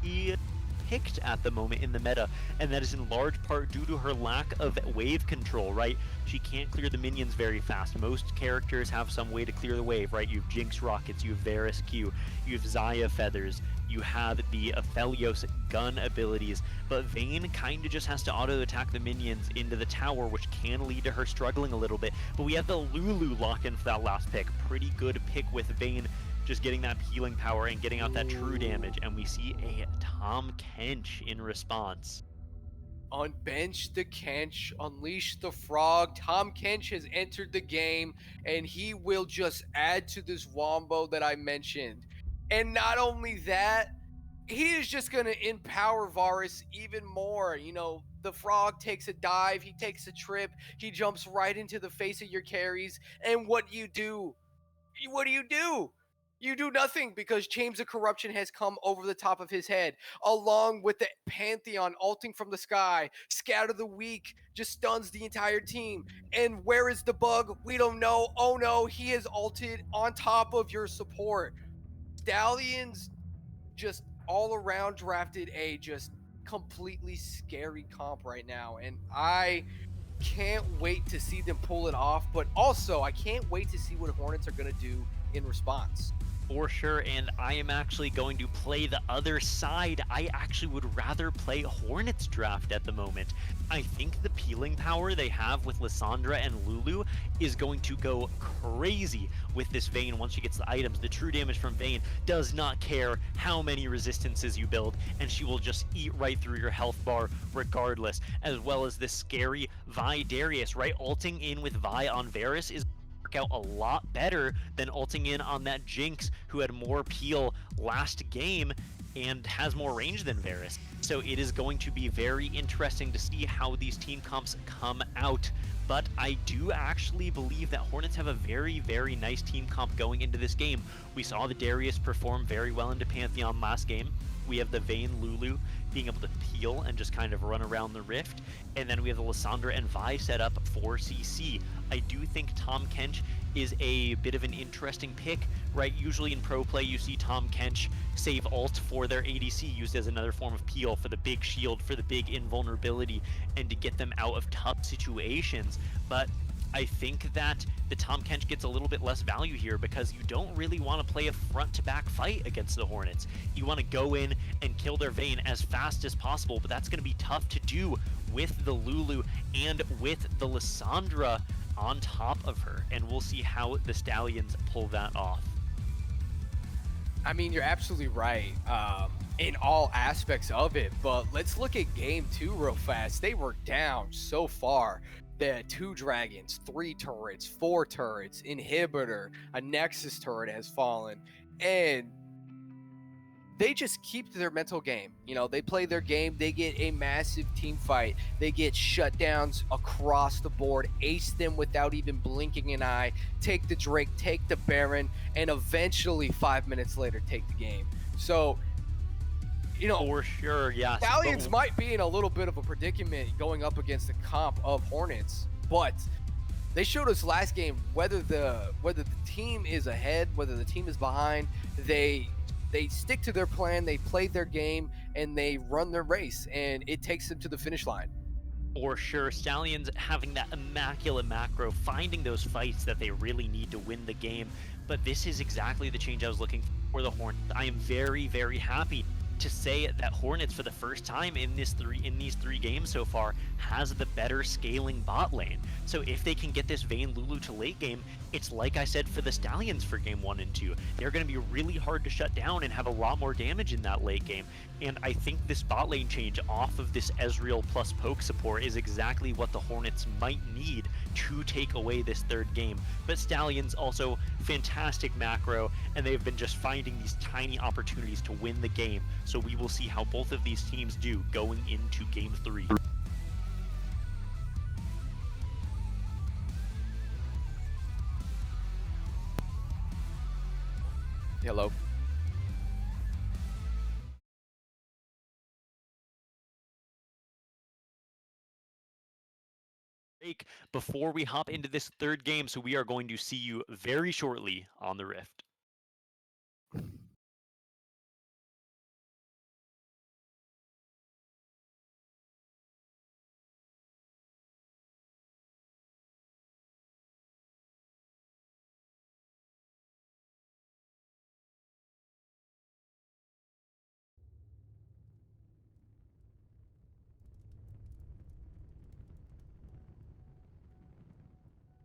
picked at the moment in the meta, and that is in large part due to her lack of wave control, right? She can't clear the minions very fast. Most characters have some way to clear the wave, right? You have Jinx rockets, you have Varus Q, you have Xayah feathers, you have the Aphelios gun abilities, but Vayne kind of just has to auto attack the minions into the tower, which can lead to her struggling a little bit. But we have the Lulu lock in for that last pick. Pretty good pick with Vayne, just getting that healing power and getting out that true damage, and we see a Tahm Kench in response. Unbench the Kench, unleash the Frog. Tahm Kench has entered the game, and he will just add to this wombo that I mentioned. And not only that, he is just going to empower Varus even more. You know, the Frog takes a dive, he takes a trip, he jumps right into the face of your carries, and what do you do? What do? You do nothing, because Chains of Corruption has come over the top of his head, along with the Pantheon ulting from the sky. Scatter the Weak just stuns the entire team. And where is the bug? We don't know. Oh no, he has ulted on top of your support. Stallions just all around drafted a just completely scary comp right now, and I can't wait to see them pull it off, but also I can't wait to see what Hornets are going to do in response. For sure, and I am actually going to play the other side. I actually would rather play Hornets draft at the moment. I think the peeling power they have with Lissandra and Lulu is going to go crazy with this Vayne once she gets the items. The true damage from Vayne does not care how many resistances you build, and she will just eat right through your health bar regardless, as well as this scary Vi Darius, right? Ulting in with Vi on Varus is out a lot better than ulting in on that Jinx, who had more peel last game and has more range than Varus. So it is going to be very interesting to see how these team comps come out but I do actually believe that Hornets have a very, very nice team comp going into this game. We saw the Darius perform very well into Pantheon last game. We have the Vayne Lulu being able to peel and just kind of run around the Rift. And then we have the Lissandra and Vi set up for CC. I do think Tahm Kench is a bit of an interesting pick, right? Usually in pro play, you see Tahm Kench save ult for their ADC used as another form of peel for the big shield, for the big invulnerability, and to get them out of tough situations. But I think that the Tahm Kench gets a little bit less value here because you don't really want to play a front-to-back fight against the Hornets. You want to go in and kill their Vayne as fast as possible, but that's going to be tough to do with the Lulu and with the Lissandra on top of her, and we'll see how the Stallions pull that off. I mean, you're absolutely right in all aspects of it, but let's look at game 2 real fast. They were down so far. They had 2 dragons, 3 turrets, 4 turrets, inhibitor, a Nexus turret has fallen, and they just keep their mental game. You know, they play their game, they get a massive team fight, they get shutdowns across the board, ace them without even blinking an eye, take the Drake, take the Baron, and eventually 5 minutes later take the game. So, you know, For sure, yes. Stallions might be in a little bit of a predicament going up against the comp of Hornets, but they showed us last game whether the team is ahead, whether the team is behind, they stick to their plan, they play their game, and they run their race, and it takes them to the finish line. For sure, Stallions having that immaculate macro, finding those fights that they really need to win the game. But this is exactly the change I was looking for the Hornets. I am very, very happy to say that Hornets, for the first time in these 3 games so far, has the better scaling bot lane. So if they can get this Vayne Lulu to late game, it's like I said for the Stallions for game 1 and 2. They're going to be really hard to shut down and have a lot more damage in that late game. And I think this bot lane change off of this Ezreal plus poke support is exactly what the Hornets might need to take away this 3rd game. But Stallions also fantastic macro, and they've been just finding these tiny opportunities to win the game. So we will see how both of these teams do going into game 3. Hello. Break before we hop into this 3rd game, so we are going to see you very shortly on the Rift.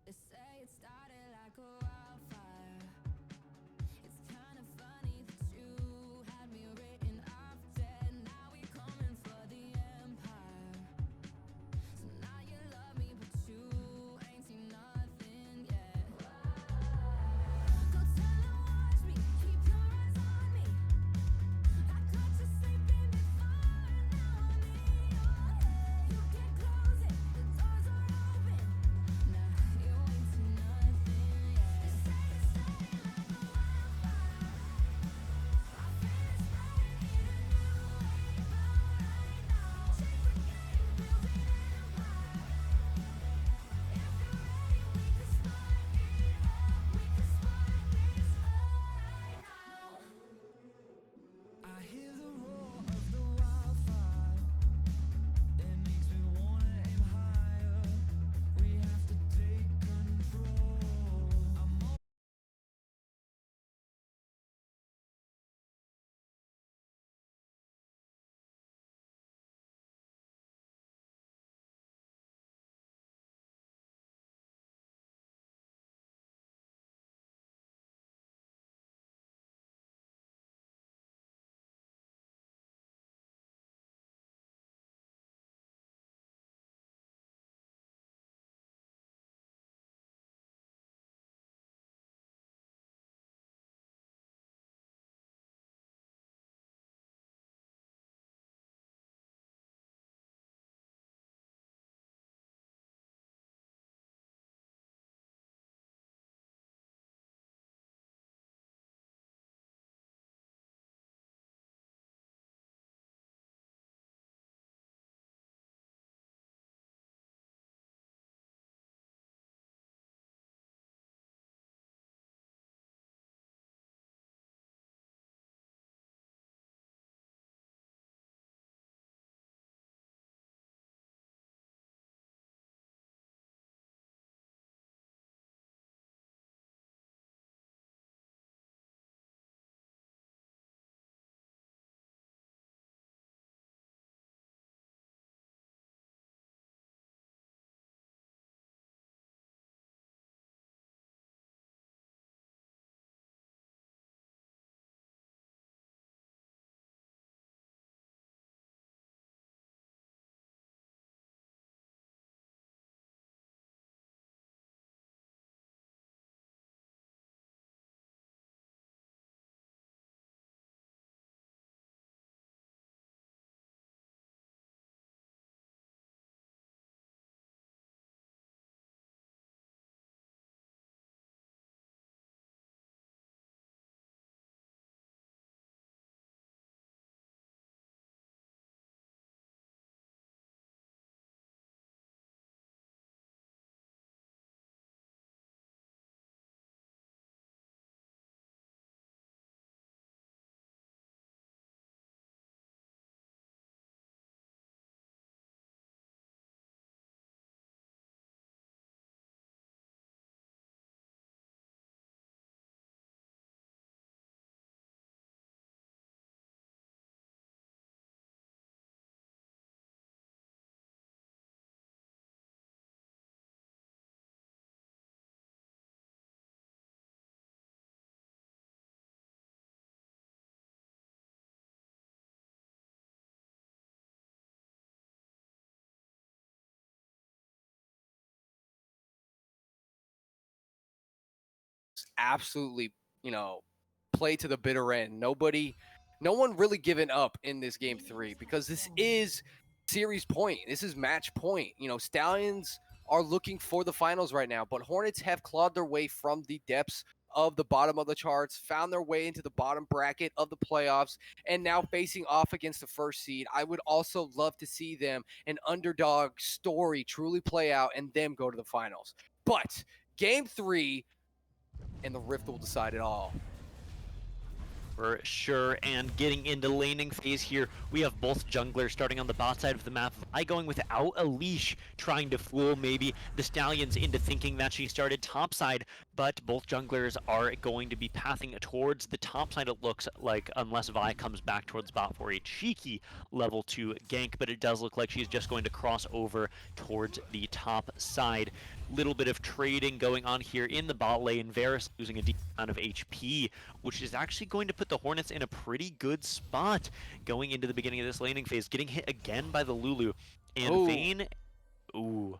They say it started like a wildfire. It's kind of funny that you had me written off dead. Now we coming for the empire. So now you love me, but you ain't seen nothing yet. Go tell and watch me, keep your eyes on me. I caught you sleeping before, and now I'm in your head. You can't close it, the doors are open. Now you ain't seen nothing yet. absolutely, play to the bitter end. No one really given up in this game 3 because this is series point. This is match point. Stallions are looking for the finals right now, but Hornets have clawed their way from the depths of the bottom of the charts, found their way into the bottom bracket of the playoffs, and now facing off against the first seed. I would also love to see them, an underdog story, truly play out and them go to the finals. But game 3, and the Rift will decide it all. For sure, and getting into laning phase here, we have both junglers starting on the bot side of the map. Vi going without a leash, trying to fool maybe the Stallions into thinking that she started top side, but both junglers are going to be pathing towards the top side, it looks like, unless Vi comes back towards bot for a cheeky level 2 gank, but it does look like she's just going to cross over towards the top side. Little bit of trading going on here in the bot lane. Varus losing a decent amount of HP, which is actually going to put the Hornets in a pretty good spot going into the beginning of this laning phase. Getting hit again by the Lulu. And Ooh. Vayne, ooh.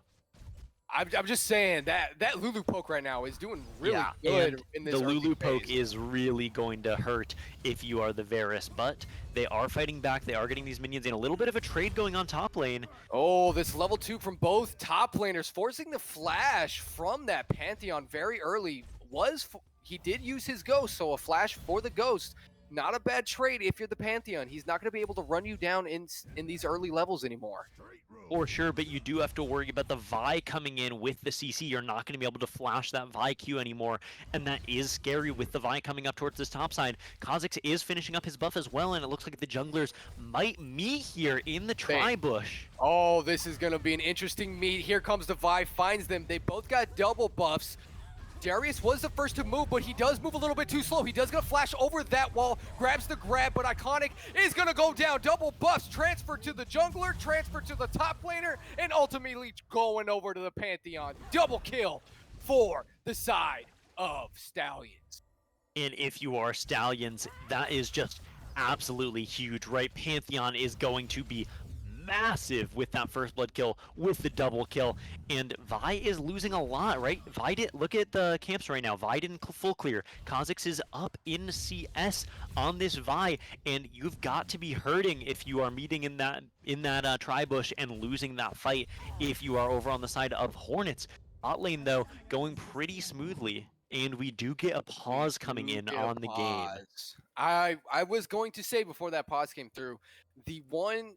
I'm just saying that Lulu poke right now is doing really good and in this the early Lulu phase. poke is really going to hurt if you are the Varus, but they are fighting back. They are getting these minions in. A little bit of a trade going on top lane. Oh, this level 2 from both top laners, forcing the flash from that Pantheon very early. He did use his ghost, so a flash for the ghost. Not a bad trade if you're the Pantheon. He's not going to be able to run you down in these early levels anymore. For sure, but you do have to worry about the Vi coming in with the CC. You're not going to be able to flash that Vi Q anymore, and that is scary with the Vi coming up towards this top side. Kha'Zix is finishing up his buff as well, and it looks like the junglers might meet here in the tri-bush. Oh, this is going to be an interesting meet. Here comes the Vi, finds them. They both got double buffs. Darius was the first to move, but he does move a little bit too slow. He does gonna flash over that wall, grabs the grab, but Iconic is gonna go down. Double buffs, transfer to the jungler, transfer to the top laner, and ultimately going over to the Pantheon. Double kill for the side of Stallions. And if you are Stallions, that is just absolutely huge, right? Pantheon is going to be massive with that first blood kill, with the double kill, and Vi is losing a lot, right? Vi did look at the camps right now. Vi didn't full clear. Kha'Zix is up in CS on this Vi, and you've got to be hurting if you are meeting in that tri-bush and losing that fight. If you are over on the side of Hornets, bot lane though going pretty smoothly, and we do get a pause coming in on the game. I was going to say before that pause came through, the one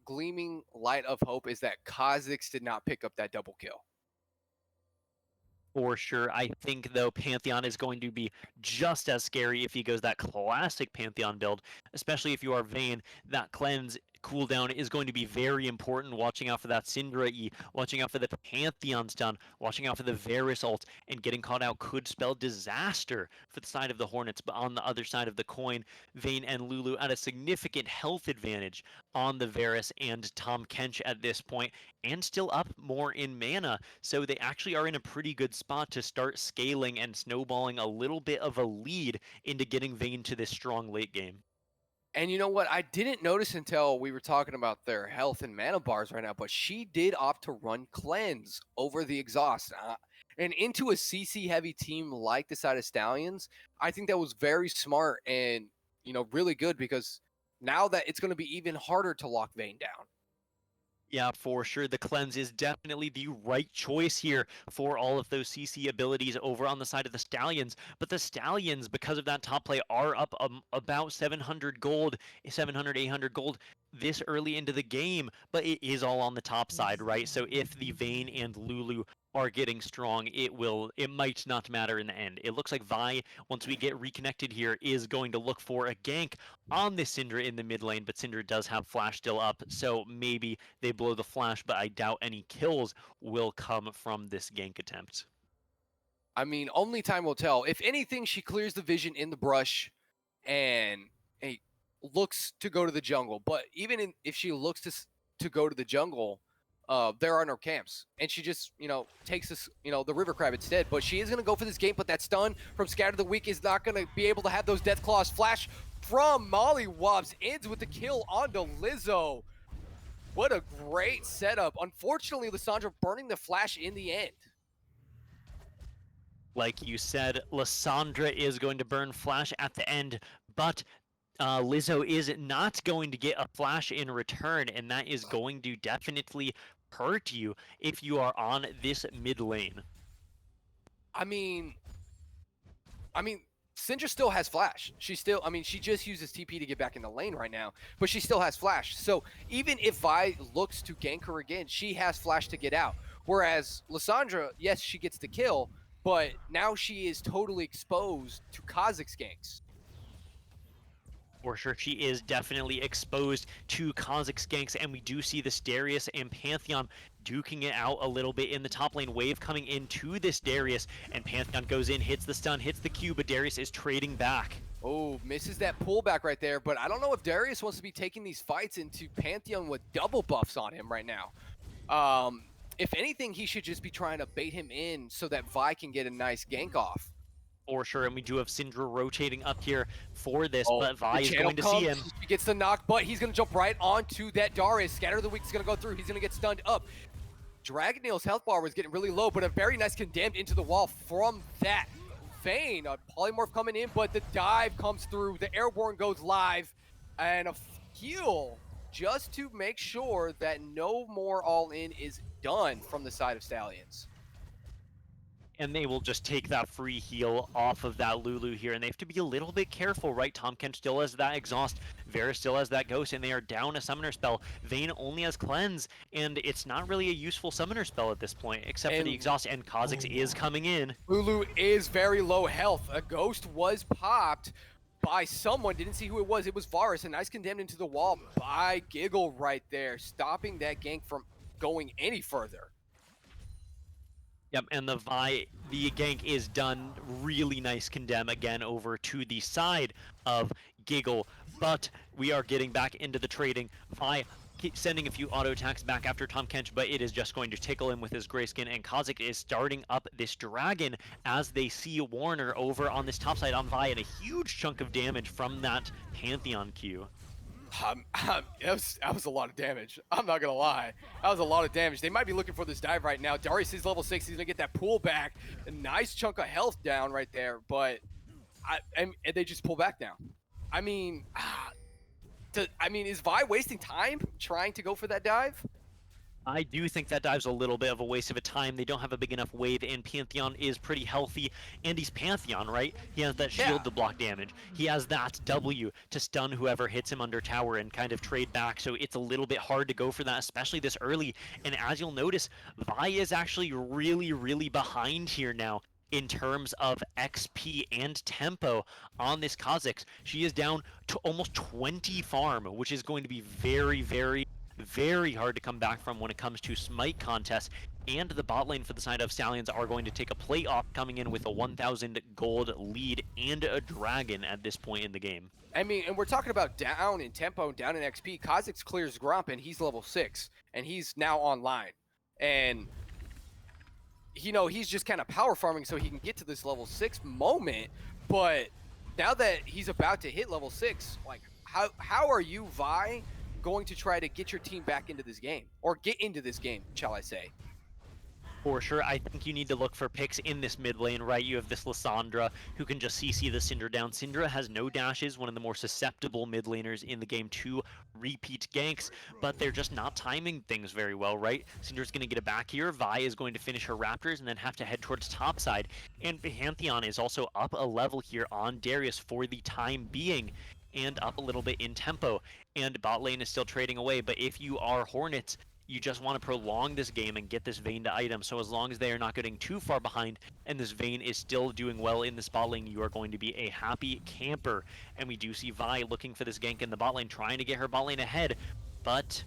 gleaming light of hope is that Kha'Zix did not pick up that double kill. For sure. I think, though, Pantheon is going to be just as scary if he goes that classic Pantheon build, especially if you are Vayne. That cleanse cooldown is going to be very important, watching out for that Syndra E, watching out for the Pantheon stun, watching out for the Varus ult, and getting caught out could spell disaster for the side of the Hornets. But on the other side of the coin, Vayne and Lulu at a significant health advantage on the Varus and Tom Kench at this point, and still up more in mana, so they actually are in a pretty good spot to start scaling and snowballing a little bit of a lead into getting Vayne to this strong late game. And you know what? I didn't notice until we were talking about their health and mana bars right now, but she did opt to run cleanse over the exhaust. And into a CC heavy team like the side of Stallions, I think that was very smart and, really good, because now that it's going to be even harder to lock Vayne down. Yeah, for sure. The cleanse is definitely the right choice here for all of those CC abilities over on the side of the Stallions. But the Stallions, because of that top play, are up about 700 gold, 700, 800 gold this early into the game. But it is all on the top side, right? So if the Vayne and Lulu are getting strong, it might not matter in the end. It looks like Vi, once we get reconnected here, is going to look for a gank on this Syndra in the mid lane, but Syndra does have flash still up, so maybe they blow the flash, but I doubt any kills will come from this gank attempt. I mean, only time will tell. If anything, she clears the vision in the brush and looks to go to the jungle. But even if she looks to go to the jungle, there are no camps, and she just takes this the river crab instead. But she is going to go for this game, but that stun from Scatter the Weak is not going to be able to have those death claws. Flash from Molly Wobbs ends with the kill onto Lizzo. What a great setup. Unfortunately, Lissandra burning the flash in the end. Like you said, Lysandra is going to burn flash at the end, but Lizzo is not going to get a flash in return, and that is going to definitely hurt you if you are on this mid lane. I mean, Syndra still has flash. She still, she just uses TP to get back in the lane right now, but she still has flash. So even if Vi looks to gank her again, she has flash to get out. Whereas Lysandra, yes, she gets the kill, but now she is totally exposed to Kha'Zix's ganks. For sure, she is definitely exposed to Kha'Zix ganks, and we do see this Darius and Pantheon duking it out a little bit in the top lane. Wave coming into this Darius, and Pantheon goes in, hits the stun, hits the Q, but Darius is trading back. Oh, misses that pullback right there, but I don't know if Darius wants to be taking these fights into Pantheon with double buffs on him right now. If anything, he should just be trying to bait him in so that Vi can get a nice gank off. For sure, and we do have Syndra rotating up here for this, Oh, but Vi the is channel going to see him. He gets the knock, but he's going to jump right onto that Darius. Scatter of the Weak is going to go through. He's going to get stunned up. Dragon Nail's health bar was getting really low, but a very nice condemned into the wall from that Vayne. A polymorph coming in, but the dive comes through. The airborne goes live, and a heal just to make sure that no more all-in is done from the side of Stallions. And they will just take that free heal off of that Lulu here, and they have to be a little bit careful, right? Tahm Kench still has that exhaust, Vera still has that ghost, and they are down a summoner spell. Vayne only has cleanse, and it's not really a useful summoner spell at this point, except for the exhaust, and Kha'Zix is coming in. Lulu is very low health. A ghost was popped by someone, didn't see who it was. It was Varus, a nice condemned into the wall by Giggle right there, stopping that gank from going any further. Yep, and the gank is done. Really nice condemn again over to the side of Giggle, but we are getting back into the trading. Vi sending a few auto attacks back after Tahm Kench, but it is just going to tickle him with his grayskin, and Kha'Zix is starting up this dragon as they see Warner over on this top side on Vi, and a huge chunk of damage from that Pantheon Q. That was a lot of damage. I'm not gonna lie. That was a lot of damage. They might be looking for this dive right now. Darius is level 6. He's gonna get that pull back. A nice chunk of health down right there, but and they just pull back now. I mean, is Vi wasting time trying to go for that dive? I do think that dive's a little bit of a waste of a time. They don't have a big enough wave, and Pantheon is pretty healthy. And he's Pantheon, right? He has that shield to block damage. He has that W to stun whoever hits him under tower and kind of trade back. So it's a little bit hard to go for that, especially this early. And as you'll notice, Vi is actually really, really behind here now in terms of XP and tempo on this Kha'Zix. She is down to almost 20 farm, which is going to be very, very hard to come back from when it comes to smite contests. And the bot lane for the side of Stallions are going to take a play off, coming in with a 1,000 gold lead and a dragon at this point in the game. I mean, and we're talking about down in tempo, down in XP. Kha'Zix clears Grump, and he's level 6, and he's now online. And, you know, he's just kind of power farming so he can get to this level 6 moment. But now that he's about to hit level 6, like, how are you, Vi, going to try to get your team back into this game, or get into this game, shall I say? For sure, I think you need to look for picks in this mid lane, right? You have this Lysandra who can just CC the Syndra down. Syndra has no dashes, one of the more susceptible mid laners in the game to repeat ganks, but they're just not timing things very well, right? Syndra's going to get it back here. Vi is going to finish her Raptors and then have to head towards top side. And Pantheon is also up a level here on Darius for the time being, and up a little bit in tempo. And bot lane is still trading away, but if you are Hornets, you just want to prolong this game and get this Vayne to item. So as long as they are not getting too far behind and this Vayne is still doing well in this bot lane, you are going to be a happy camper. And we do see Vi looking for this gank in the bot lane, trying to get her bot lane ahead, but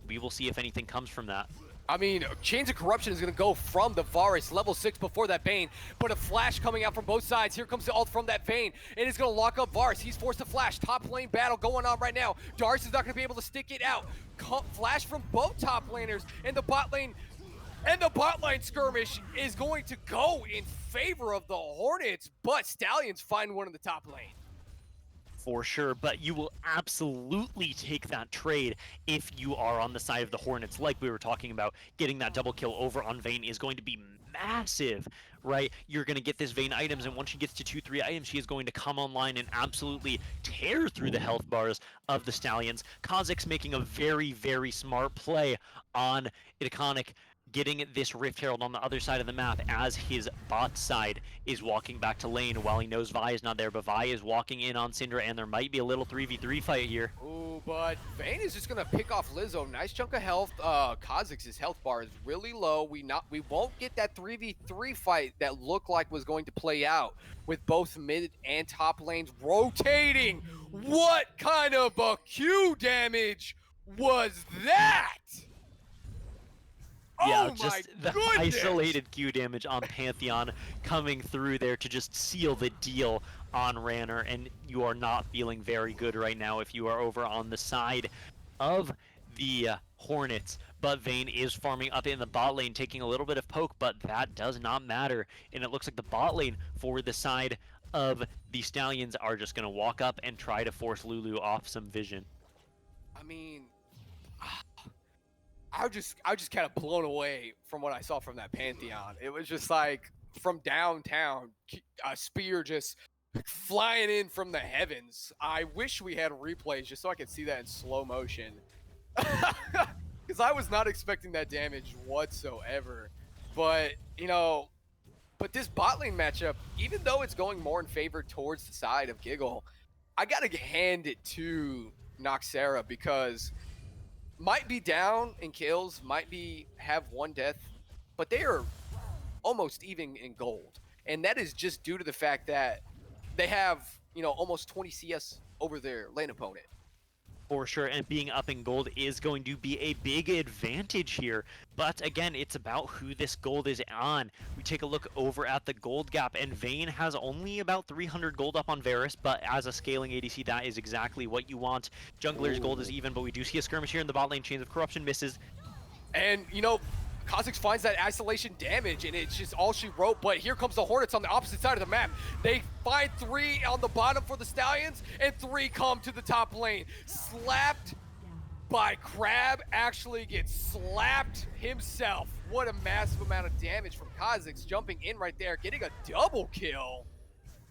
we will see if anything comes from that. I mean, Chains of Corruption is going to go from the Varus, level 6 before that Vayne, but a flash coming out from both sides. Here comes the ult from that Vayne, and it's going to lock up Varus. He's forced to flash. Top lane battle going on right now. Darius is not going to be able to stick it out. Flash from both top laners, and the bot lane skirmish is going to go in favor of the Hornets, but Stallions find one in the top lane. For sure, but you will absolutely take that trade if you are on the side of the Hornets, like we were talking about. Getting that double kill over on Vayne is going to be massive, right? You're going to get this Vayne items, and once she gets to 2-3 items, she is going to come online and absolutely tear through the health bars of the Stallions. Kha'Zix making a very, very smart play on Iconic, getting this Rift Herald on the other side of the map as his bot side is walking back to lane while he knows Vi is not there, but Vi is walking in on Syndra, and there might be a little 3v3 fight here. Ooh, but Vayne is just gonna pick off Lizzo. Nice chunk of health. Kha'Zix's health bar is really low. We won't get that 3v3 fight that looked like was going to play out with both mid and top lanes rotating. What kind of a Q damage was that? Yeah, Oh just my the goodness! isolated Q damage on Pantheon coming through there to just seal the deal on Ranner, and you are not feeling very good right now if you are over on the side of the Hornets. But Vayne is farming up in the bot lane, taking a little bit of poke, but that does not matter. And it looks like the bot lane for the side of the Stallions are just going to walk up and try to force Lulu off some vision. I mean, I was just kind of blown away from what I saw from that Pantheon. It was just like from downtown, a spear just flying in from the heavens. I wish we had replays just so I could see that in slow motion. Because I was not expecting that damage whatsoever. But, you know, but this bot lane matchup, even though it's going more in favor towards the side of Giggle, I got to hand it to Noxera because might be down in kills, have one death, but they are almost even in gold. And that is just due to the fact that they have, you know, almost 20 CS over their lane opponent. For sure, and being up in gold is going to be a big advantage here. But again, it's about who this gold is on. We take a look over at the gold gap, and Vayne has only about 300 gold up on Varus, but as a scaling ADC, that is exactly what you want. Jungler's gold is even, but we do see a skirmish here in the bot lane. Chains of Corruption misses. And, you know, Kha'Zix finds that isolation damage, and it's just all she wrote. But here comes the Hornets on the opposite side of the map. They find 3 on the bottom for the Stallions, and 3 come to the top lane. Slapped by Crab, actually gets slapped himself. What a massive amount of damage from Kha'Zix jumping in right there, getting a double kill.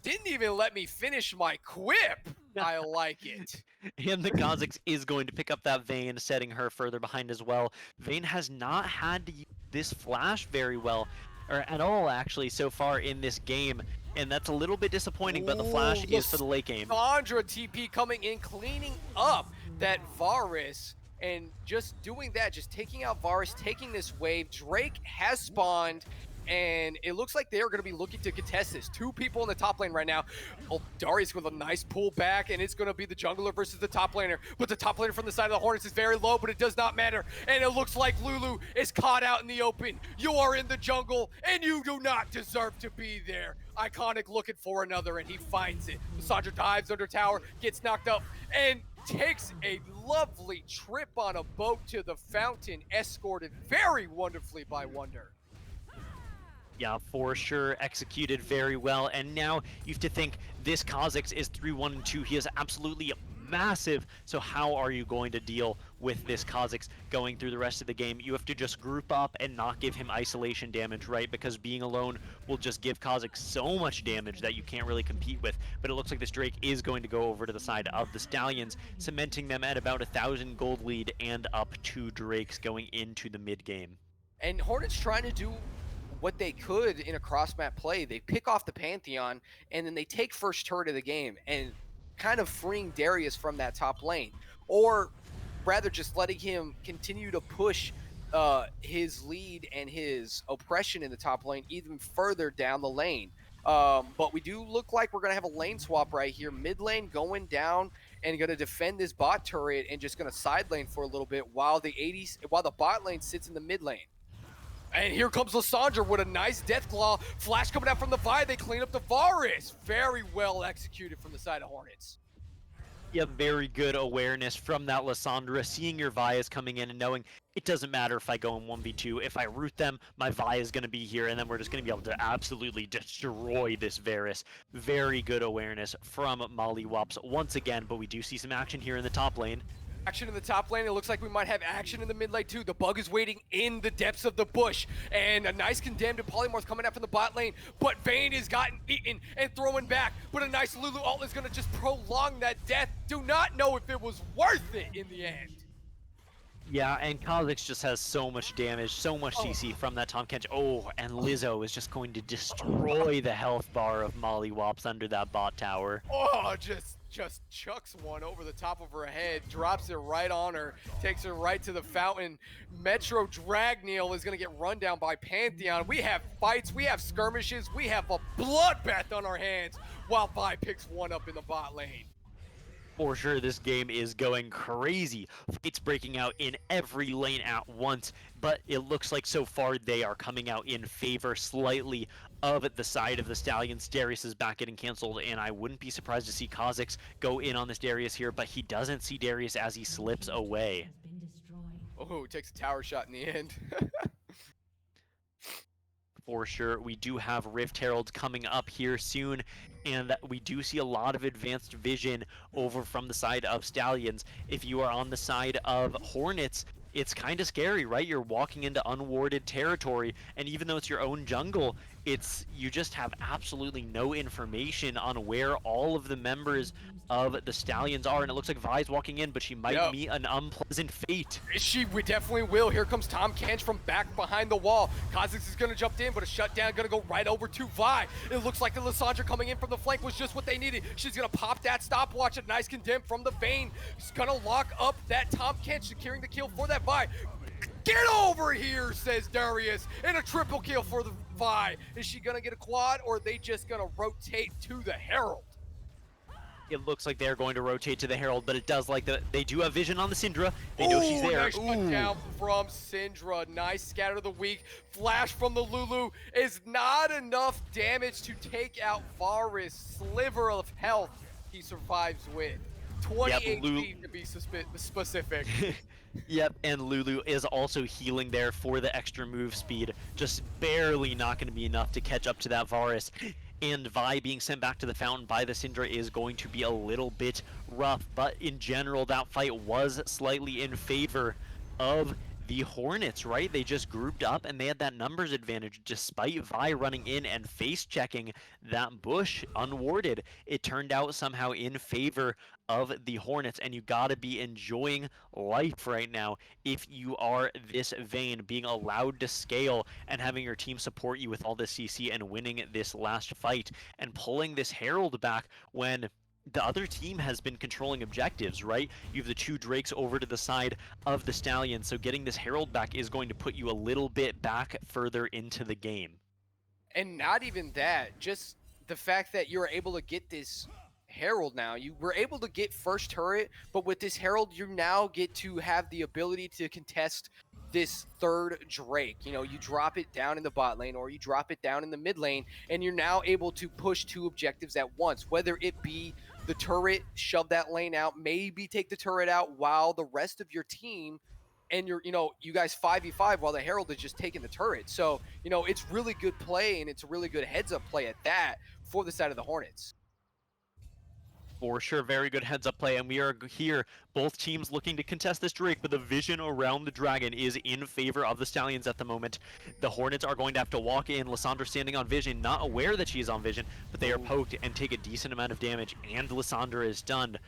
Didn't even let me finish my quip. I like it. And the Kha'Zix is going to pick up that Vayne, setting her further behind as well. Vayne has not had to use this flash very well, or at all actually, so far in this game. And that's a little bit disappointing, but the flash is for the late game. Sandra TP coming in, cleaning up that Varus, and just doing that, just taking out Varus, taking this wave. Drake has spawned, and it looks like they are going to be looking to contest this. 2 people in the top lane right now. Oh, Darius with a nice pull back, and it's going to be the jungler versus the top laner. But the top laner from the side of the Hornets is very low, but it does not matter. And it looks like Lulu is caught out in the open. You are in the jungle, and you do not deserve to be there. Iconic looking for another, and he finds it. Sandra dives under tower, gets knocked up, and takes a lovely trip on a boat to the fountain, escorted very wonderfully by Wonder. Yeah, for sure, executed very well. And now you have to think this Kha'Zix is 3-1-2. He is absolutely massive. So how are you going to deal with this Kha'Zix going through the rest of the game? You have to just group up and not give him isolation damage, right? Because being alone will just give Kha'Zix so much damage that you can't really compete with. But it looks like this Drake is going to go over to the side of the Stallions, cementing them at about 1,000 gold lead and up 2 Drakes going into the mid game. And Hornets trying to do what they could in a cross-map play. They pick off the Pantheon, and then they take first turret of the game, and kind of freeing Darius from that top lane. Or rather just letting him continue to push his lead and his oppression in the top lane even further down the lane. But we do look like we're going to have a lane swap right here. Mid lane going down and going to defend this bot turret and just going to side lane for a little bit while the bot lane sits in the mid lane. And here comes Lissandra with a nice Deathclaw. Flash coming out from the Vi. They clean up the Varus. Very well executed from the side of Hornets. Yeah, very good awareness from that Lissandra, seeing your Vias coming in and knowing it doesn't matter if I go in 1v2. If I root them, my Vi is going to be here, and then we're just going to be able to absolutely destroy this Varus. Very good awareness from Mollywops once again, but we do see some action here in the top lane. Action in the top lane. It looks like we might have action in the mid lane too. The bug is waiting in the depths of the bush. And a nice condemned to Polymorph coming out from the bot lane. But Vayne has gotten eaten and throwing back. But a nice Lulu ult is going to just prolong that death. Do not know if it was worth it in the end. Yeah, and Kha'Zix just has so much damage, so much CC from that Tahm Kench. Oh, and Lizzo is just going to destroy the health bar of Mollywops under that bot tower. Oh, just chucks one over the top of her head, drops it right on her, takes her right to the fountain. Metro Dragneel is going to get run down by Pantheon. We have fights, we have skirmishes, we have a bloodbath on our hands while Vi picks one up in the bot lane. For sure, this game is going crazy. Fights breaking out in every lane at once, but it looks like so far they are coming out in favor slightly of the side of the Stallions. Darius is back getting canceled, and I wouldn't be surprised to see Kha'Zix go in on this Darius here, but he doesn't see Darius as he slips away. Oh, takes a tower shot in the end. For sure, we do have Rift Herald coming up here soon, and we do see a lot of advanced vision over from the side of Stallions. If you are on the side of Hornets, it's kind of scary, right? You're walking into unwarded territory, and even though it's your own jungle, you just have absolutely no information on where all of the members of the Stallions are, and it looks like Vi's walking in, but she might meet an unpleasant fate. We definitely will. Here comes Tahm Kench from back behind the wall. Kha'Zix is going to jump in, but a shutdown going to go right over to Vi. It looks like the Lissandra coming in from the flank was just what they needed. She's going to pop that stopwatch. A nice condemn from the Vayne. She's going to lock up that Tahm Kench, securing the kill for that Vi. Get over here, says Darius, and a triple kill for the Vi. Is she going to get a quad, or are they just going to rotate to the Herald? It looks like they're going to rotate to the Herald, but it does like they do have vision on the Syndra. They know she's there. Nice shutdown from Syndra. Nice scatter of the week. Flash from the Lulu is not enough damage to take out Varus. Sliver of health he survives with. 20 HP to be specific. Yep, and Lulu is also healing there for the extra move speed. Just barely not going to be enough to catch up to that Varus. And Vi being sent back to the fountain by the Syndra is going to be a little bit rough, but in general, that fight was slightly in favor of the Hornets, right? They just grouped up and they had that numbers advantage despite Vi running in and face checking that bush unwarded. It turned out somehow in favor of the Hornets, and you gotta be enjoying life right now if you are this Vayne, being allowed to scale and having your team support you with all this CC and winning this last fight and pulling this Herald back when the other team has been controlling objectives, right? You have the two Drakes over to the side of the Stallions, so getting this Herald back is going to put you a little bit back further into the game. And not even that, just the fact that you're able to get this Herald now. You were able to get first turret, but with this Herald, you now get to have the ability to contest this third Drake. You know, you drop it down in the bot lane or you drop it down in the mid lane, and you're now able to push two objectives at once, whether it be the turret, shove that lane out, maybe take the turret out while the rest of your team and you guys 5v5 while the Herald is just taking the turret. So, it's really good play, and it's a really good heads up play at that for the side of the Hornets. For sure, very good heads up play, and we are here, both teams looking to contest this Drake, but the vision around the dragon is in favor of the Stallions at the moment. The Hornets are going to have to walk in, Lissandra standing on vision, not aware that she is on vision, but they are poked and take a decent amount of damage, and Lissandra is stunned.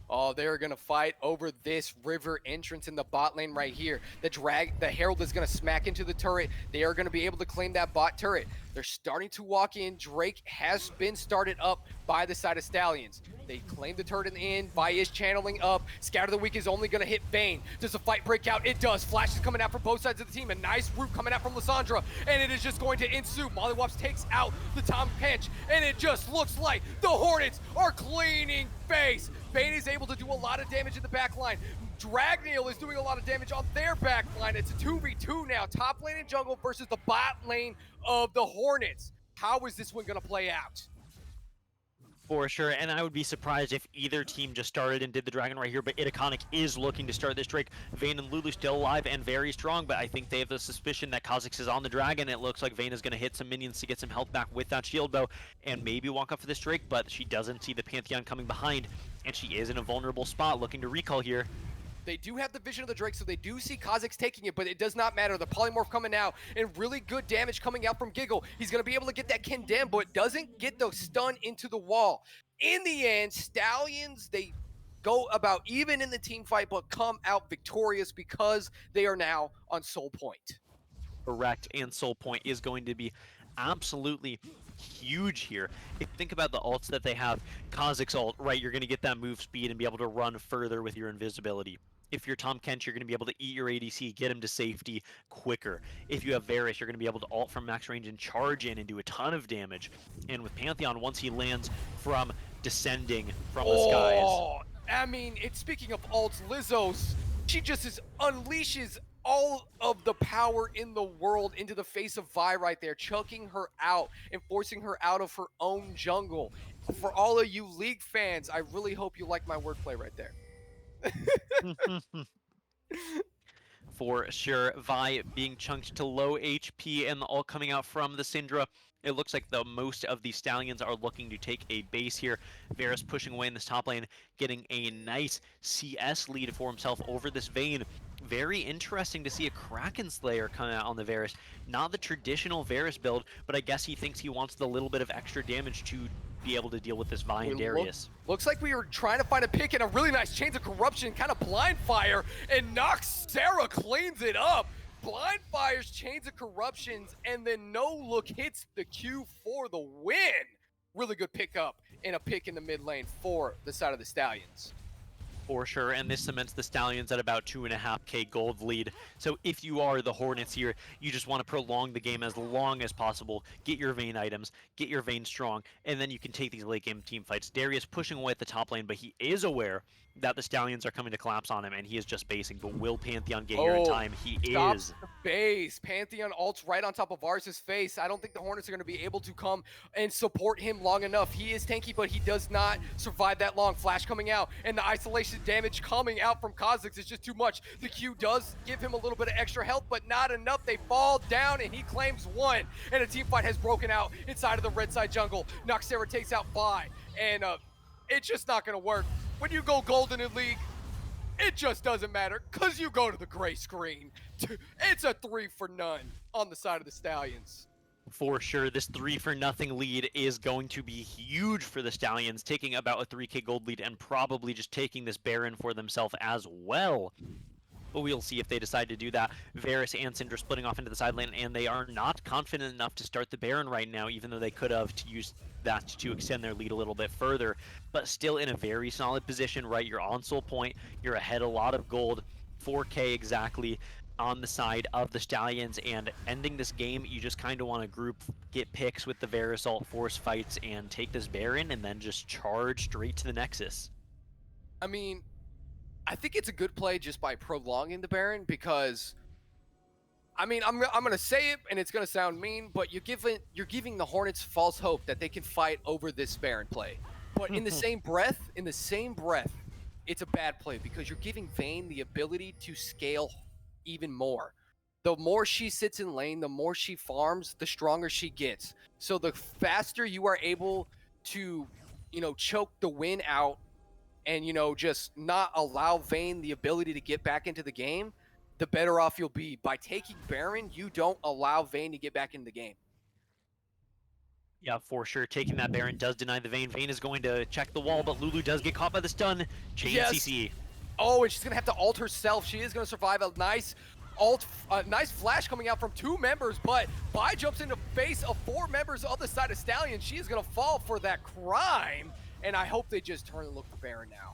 Oh, they're going to fight over this river entrance in the bot lane right here. The Herald is going to smack into the turret. They are going to be able to claim that bot turret. They're starting to walk in. Drake has been started up by the side of Stallions. They claim the turret in the end. Vi is channeling up. Scout of the week is only going to hit Vayne. Does the fight break out? It does. Flash is coming out from both sides of the team. A nice root coming out from Lissandra, and it is just going to ensue. Mollywops takes out the Tahm Kench, and it just looks like the Hornets are cleaning face. Vayne is able to do a lot of damage in the back line. Dragneel is doing a lot of damage on their back line. It's a 2v2 now. Top lane and jungle versus the bot lane of the Hornets. How is this one going to play out? For sure, and I would be surprised if either team just started and did the dragon right here, but Itaconic is looking to start this Drake. Vayne and Lulu still alive and very strong, but I think they have the suspicion that Kha'Zix is on the dragon. It looks like Vayne is going to hit some minions to get some health back with that shield bow and maybe walk up for this Drake, but she doesn't see the Pantheon coming behind, and she is in a vulnerable spot looking to recall here. They do have the vision of the Drake, so they do see Kha'Zix taking it, but it does not matter. The polymorph coming out, and really good damage coming out from Giggle. He's going to be able to get that condemn, but doesn't get the stun into the wall. In the end, Stallions, they go about even in the team fight, but come out victorious because they are now on Soul Point. Correct, and Soul Point is going to be absolutely huge here. If you think about the ults that they have, Kha'Zix ult, right, you're going to get that move speed and be able to run further with your invisibility. If you're Tom Kench, you're going to be able to eat your ADC, get him to safety quicker. If you have Varus, you're going to be able to ult from max range and charge in and do a ton of damage. And with Pantheon, once he lands from descending from the skies. I mean, it's speaking of ults, Lizzo's, she just unleashes all of the power in the world into the face of Vi right there, choking her out and forcing her out of her own jungle. For all of you League fans, I really hope you like my wordplay right there. For sure, Vi being chunked to low HP and all coming out from the Syndra. It looks like the most of the Stallions are looking to take a base here. Varus pushing away in this top lane, getting a nice CS lead for himself over this Vayne. Very interesting to see a Kraken Slayer come out on the Varus. Not the traditional Varus build, but I guess he thinks he wants the little bit of extra damage to be able to deal with this Vi and Darius. Looks like we were trying to find a pick and a really nice Chains of Corruption, kind of blind fire, and Noxera cleans it up. Blind fires, Chains of Corruptions, and then no look hits the Q for the win. Really good pickup and a pick in the mid lane for the side of the Stallions. For sure, and this cements the Stallions at about 2.5k gold lead. So if you are the Hornets here, you just want to prolong the game as long as possible, get your Vayne items, get your Vayne strong, and then you can take these late game team fights. Darius pushing away at the top lane, but he is aware that the Stallions are coming to collapse on him, and he is just basing. But will Pantheon get here in time? He is. The base. Pantheon ults right on top of Varus' face. I don't think the Hornets are going to be able to come and support him long enough. He is tanky, but he does not survive that long. Flash coming out, and the isolation damage coming out from Kha'Zix is just too much. The Q does give him a little bit of extra health, but not enough. They fall down, and he claims one. And a team fight has broken out inside of the red side jungle. Noxera takes out Vi, and it's just not going to work. When you go golden in League, it just doesn't matter, because you go to the gray screen. It's a 3 for none on the side of the Stallions. For sure, this 3-for-0 lead is going to be huge for the Stallions, taking about a 3k gold lead and probably just taking this Baron for themselves as well. But we'll see if they decide to do that. Varus and Syndra splitting off into the side lane, and they are not confident enough to start the Baron right now, even though they could have to use that to extend their lead a little bit further. But still in a very solid position, right? You're on Soul Point, you're ahead a lot of gold, 4k exactly on the side of the Stallions, and ending this game, you just kind of want to group, get picks with the Varus ult, force fights, and take this Baron, and then just charge straight to the Nexus. I mean, I think it's a good play just by prolonging the Baron, because, I mean, I'm going to say it, and it's going to sound mean, but you're giving the Hornets false hope that they can fight over this Baron play. But in the same breath, it's a bad play, because you're giving Vayne the ability to scale even more. The more she sits in lane, the more she farms, the stronger she gets. So the faster you are able to, choke the win out and, just not allow Vayne the ability to get back into the game, the better off you'll be. By taking Baron, you don't allow Vayne to get back into the game. Yeah, for sure. Taking that Baron does deny the Vayne. Vayne is going to check the wall, but Lulu does get caught by the stun. Chain CC. Oh, and she's going to have to ult herself. She is going to survive a nice ult, nice flash coming out from 2 members, but Vi jumps into face of 4 members of the side of Stallion. She is going to fall for that crime, and I hope they just turn and look for Baron now.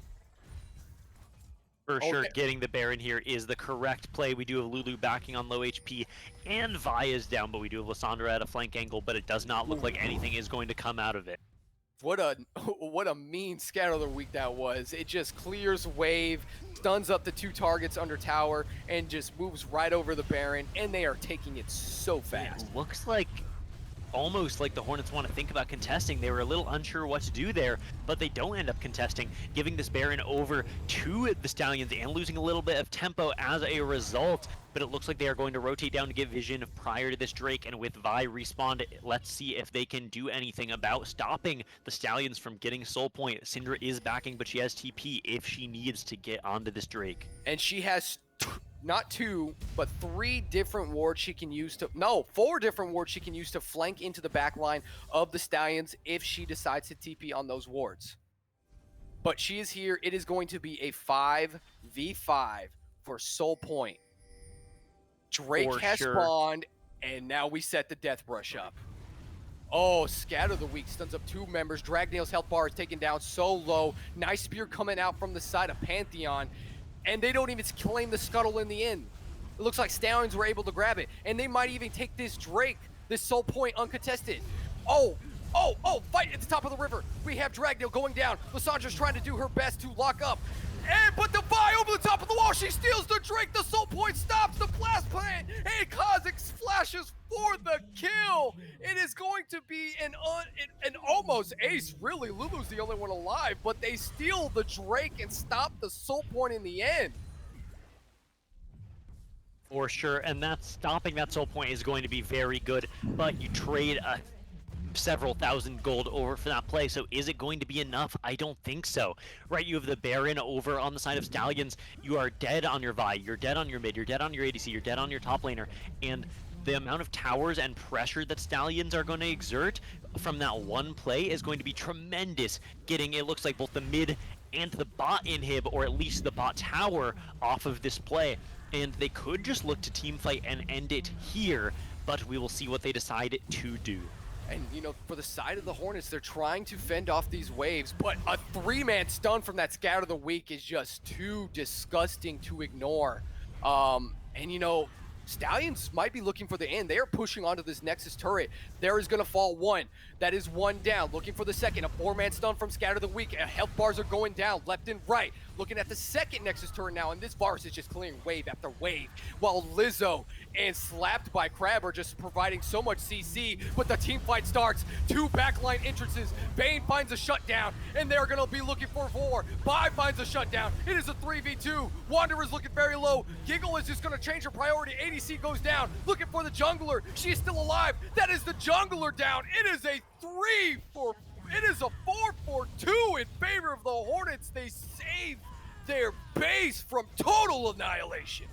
For sure, getting the Baron here is the correct play. We do have Lulu backing on low HP, and Vi is down, but we do have Lissandra at a flank angle, but it does not look like anything is going to come out of it. What a mean scatter of the week that was. It just clears wave, stuns up the 2 targets under tower, and just moves right over the Baron, and they are taking it so fast. It looks like almost like the Hornets want to think about contesting. They were a little unsure what to do there, but they don't end up contesting, giving this Baron over to the Stallions and losing a little bit of tempo as a result. But it looks like they are going to rotate down to get vision prior to this Drake, and with Vi respawned, let's see if they can do anything about stopping the Stallions from getting Soul Point. Syndra is backing, but she has TP if she needs to get onto this Drake. And she has not 2, but 3 different wards she can use to, no, 4 different wards she can use to flank into the back line of the Stallions if she decides to TP on those wards. But she is here. It is going to be a 5v5 for Soul Point. Drake For has sure. spawned, and now we set the Death Brush up. Oh, Scatter the Weak stuns up 2 members. Dragnail's health bar is taken down so low. Nice spear coming out from the side of Pantheon, and they don't even claim the scuttle in the end. It looks like Stallions were able to grab it, and they might even take this Drake, this Soul Point uncontested. Oh, fight at the top of the river. We have Dragnail going down. Lissandra's trying to do her best to lock up. And put the Vi over the top of the wall. She steals the Drake. The Soul Point stops the blast plant. And Kha'Zix flashes for the kill. It is going to be an almost ace, really. Lulu's the only one alive, but they steal the Drake and stop the Soul Point in the end. For sure, and that stopping that Soul Point is going to be very good, but you trade several thousand gold over for that play, so is it going to be enough? I don't think so. Right, you have the Baron over on the side of Stallions. You are dead on your Vi, you're dead on your mid, you're dead on your ADC, you're dead on your top laner, and the amount of towers and pressure that Stallions are going to exert from that one play is going to be tremendous, getting, it looks like, both the mid and the bot inhib, or at least the bot tower, off of this play. And they could just look to team fight and end it here, but we will see what they decide to do. And, you know, for the side of the Hornets, they're trying to fend off these waves, but a 3-man stun from that Scatter the Weak is just too disgusting to ignore. And, you know, Stallions might be looking for the end. They are pushing onto this Nexus turret. There is going to fall 1. That is 1 down. Looking for the second. A 4-man stun from Scatter the Weak. Health bars are going down left and right. Looking at the second Nexus turret now, and this Varus is just clearing wave after wave, while Lizzo and Slapped by Crab are just providing so much CC, but the team fight starts. 2 backline entrances. Bane finds a shutdown, and they're gonna be looking for 4. Bai finds a shutdown. It is a 3v2. Wanderer's looking very low. Giggle is just gonna change her priority. ADC goes down, looking for the jungler. She is still alive. That is the jungler down. It is a 4-for-2 in favor of the Hornets. They save their base from total annihilation.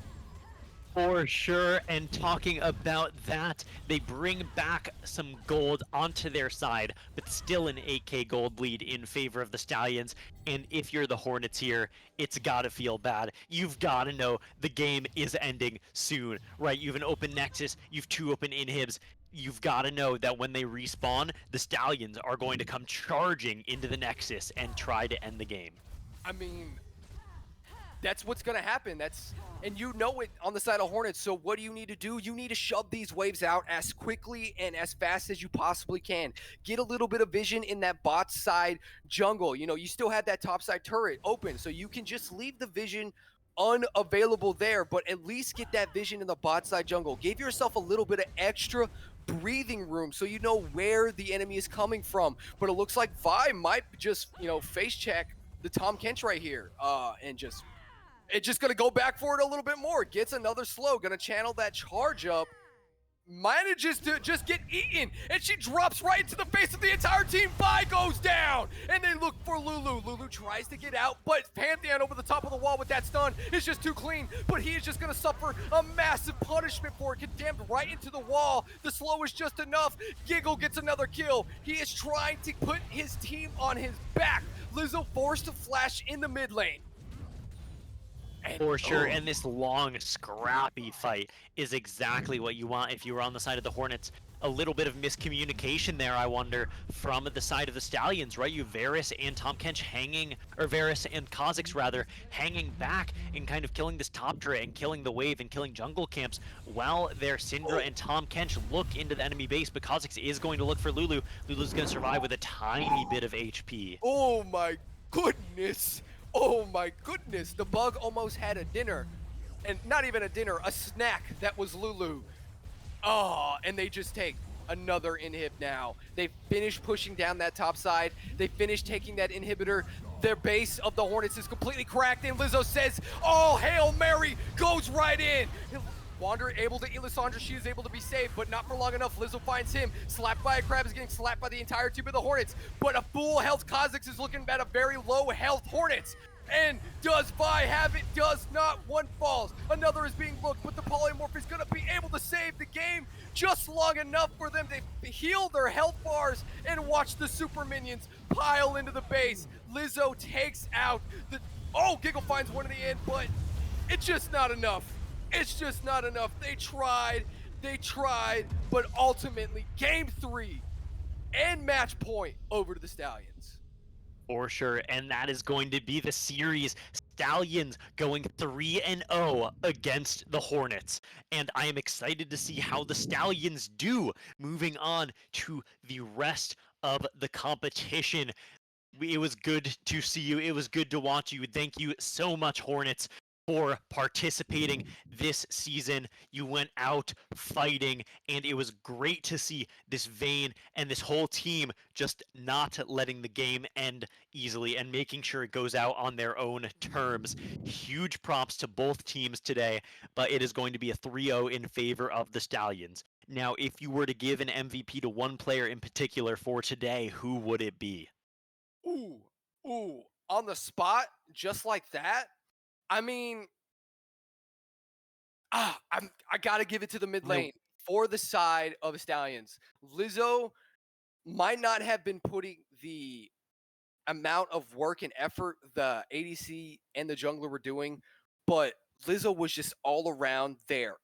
For sure, and talking about that, they bring back some gold onto their side, but still an 8k gold lead in favor of the Stallions. And if you're the Hornets here, it's gotta feel bad. You've gotta know the game is ending soon, right? You have an open Nexus, you've 2 open inhibs. You've gotta know that when they respawn, the Stallions are going to come charging into the Nexus and try to end the game. I mean, that's what's gonna happen. And you know it on the side of Hornets. So what do you need to do? You need to shove these waves out as quickly and as fast as you possibly can. Get a little bit of vision in that bot side jungle. You know, you still have that top side turret open, so you can just leave the vision unavailable there, but at least get that vision in the bot side jungle. Give yourself a little bit of extra breathing room so you know where the enemy is coming from. But it looks like Vi might just, you know, face check the Tom Kench right here, and just gonna go back for it a little bit more. Gets another slow, gonna channel that charge up, manages to just get eaten, and she drops right into the face of the entire team. Vi goes down, and they look for Lulu. Lulu tries to get out, but Pantheon over the top of the wall with that stun is just too clean, but he is just gonna suffer a massive punishment for it, condemned right into the wall. The slow is just enough. Giggle gets another kill. He is trying to put his team on his back. Lizzo forced to flash in the mid lane. For sure, and this long, scrappy fight is exactly what you want if you were on the side of the Hornets. A little bit of miscommunication there, I wonder, from the side of the Stallions, right? You have Varus and Tom Kench hanging, or Varus and Kha'Zix rather, hanging back and kind of killing this top turret and killing the wave and killing jungle camps, while their Syndra and Tom Kench look into the enemy base, but Kha'Zix is going to look for Lulu. Lulu's going to survive with a tiny bit of HP. Oh my goodness. Oh my goodness, the bug almost had a dinner, and not even a dinner, a snack that was Lulu. Oh, and they just take another inhib now. They've finished pushing down that top side. They finished taking that inhibitor. Their base of the Hornets is completely cracked, and Lizzo says, oh, Hail Mary, goes right in. Wander able to eat Lissandra, she is able to be saved, but not for long enough. Lizzo finds him, slapped by a crab, is getting slapped by the entire team of the Hornets, but a full health Kha'Zix is looking at a very low health Hornets. And does Vi have it? Does not. One falls. Another is being looked, but the polymorph is going to be able to save the game just long enough for them to heal their health bars and watch the super minions pile into the base. Lizzo takes out the... Oh, Giggle finds one in the end, but it's just not enough. It's just not enough. They tried, but ultimately, game 3 and match point over to the Stallions. For sure, and that is going to be the series. Stallions going 3-0 against the Hornets, and I am excited to see how the Stallions do moving on to the rest of the competition. It was good to see you. It was good to watch you. Thank you so much, Hornets, for participating this season. You went out fighting, and it was great to see this Vayne and this whole team just not letting the game end easily and making sure it goes out on their own terms. Huge props to both teams today, but it is going to be a 3-0 in favor of the Stallions. Now, if you were to give an MVP to one player in particular for today, who would it be? Ooh, on the spot, just like that? I mean, I gotta give it to the mid lane for the side of Stallions. Lizzo might not have been putting the amount of work and effort the ADC and the jungler were doing, but Lizzo was just all around there.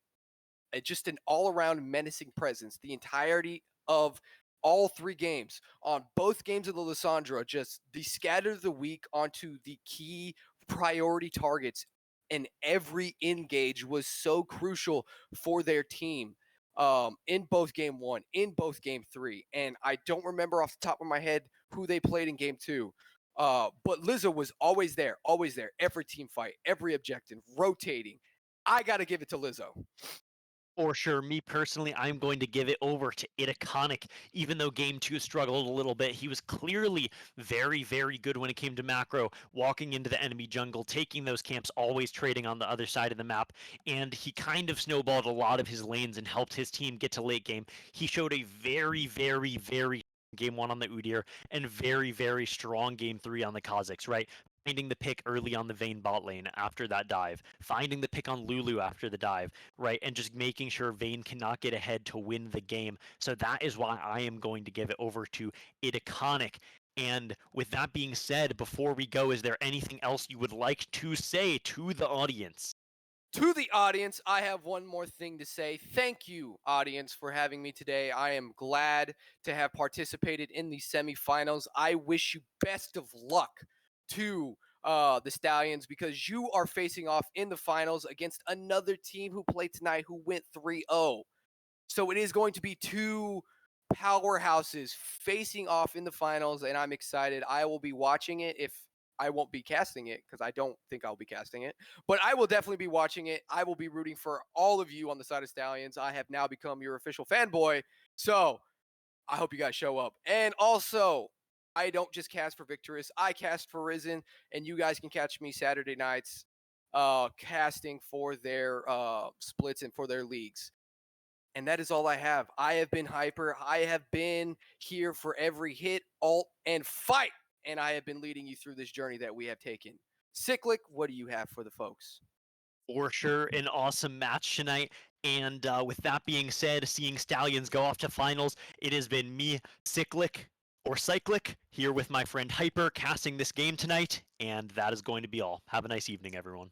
Just an all around menacing presence the entirety of all 3 games. On both games of the Lissandra, just the scatter the weak onto the key priority targets, and every engage was so crucial for their team in both game 1, in both game 3. And I don't remember off the top of my head who they played in game 2. But Lizzo was always there, every team fight, every objective, rotating. I got to give it to Lizzo. For sure, me personally, I'm going to give it over to Itaconic. Even though Game 2 struggled a little bit, he was clearly very, very good when it came to macro, walking into the enemy jungle, taking those camps, always trading on the other side of the map, and he kind of snowballed a lot of his lanes and helped his team get to late game. He showed a very, very, very game 1 on the Udyr and very, very strong game 3 on the Kha'Zix, right? Finding the pick early on the Vayne bot lane after that dive, finding the pick on Lulu after the dive, right? And just making sure Vayne cannot get ahead to win the game. So that is why I am going to give it over to Itaconic. And with that being said, before we go, is there anything else you would like to say to the audience? To the audience, I have one more thing to say. Thank you, audience, for having me today. I am glad to have participated in the semifinals. I wish you best of luck to the Stallions, because you are facing off in the finals against another team who played tonight who went 3-0. So it is going to be 2 powerhouses facing off in the finals, and I'm excited. I will be watching it. If I won't be casting it, because I don't think I'll be casting it, but I will definitely be watching it. I will be rooting for all of you on the side of Stallions. I have now become your official fanboy, so I hope you guys show up. And also, I don't just cast for Victorious, I cast for Risen, and you guys can catch me Saturday nights casting for their splits and for their leagues. And that is all I have. I have been Hyper. I have been here for every hit, ult, and fight. And I have been leading you through this journey that we have taken. Cyclic, what do you have for the folks? For sure, an awesome match tonight. And with that being said, seeing Stallions go off to finals, it has been me, Cyclic, here with my friend Hyper, casting this game tonight. And that is going to be all. Have a nice evening, everyone.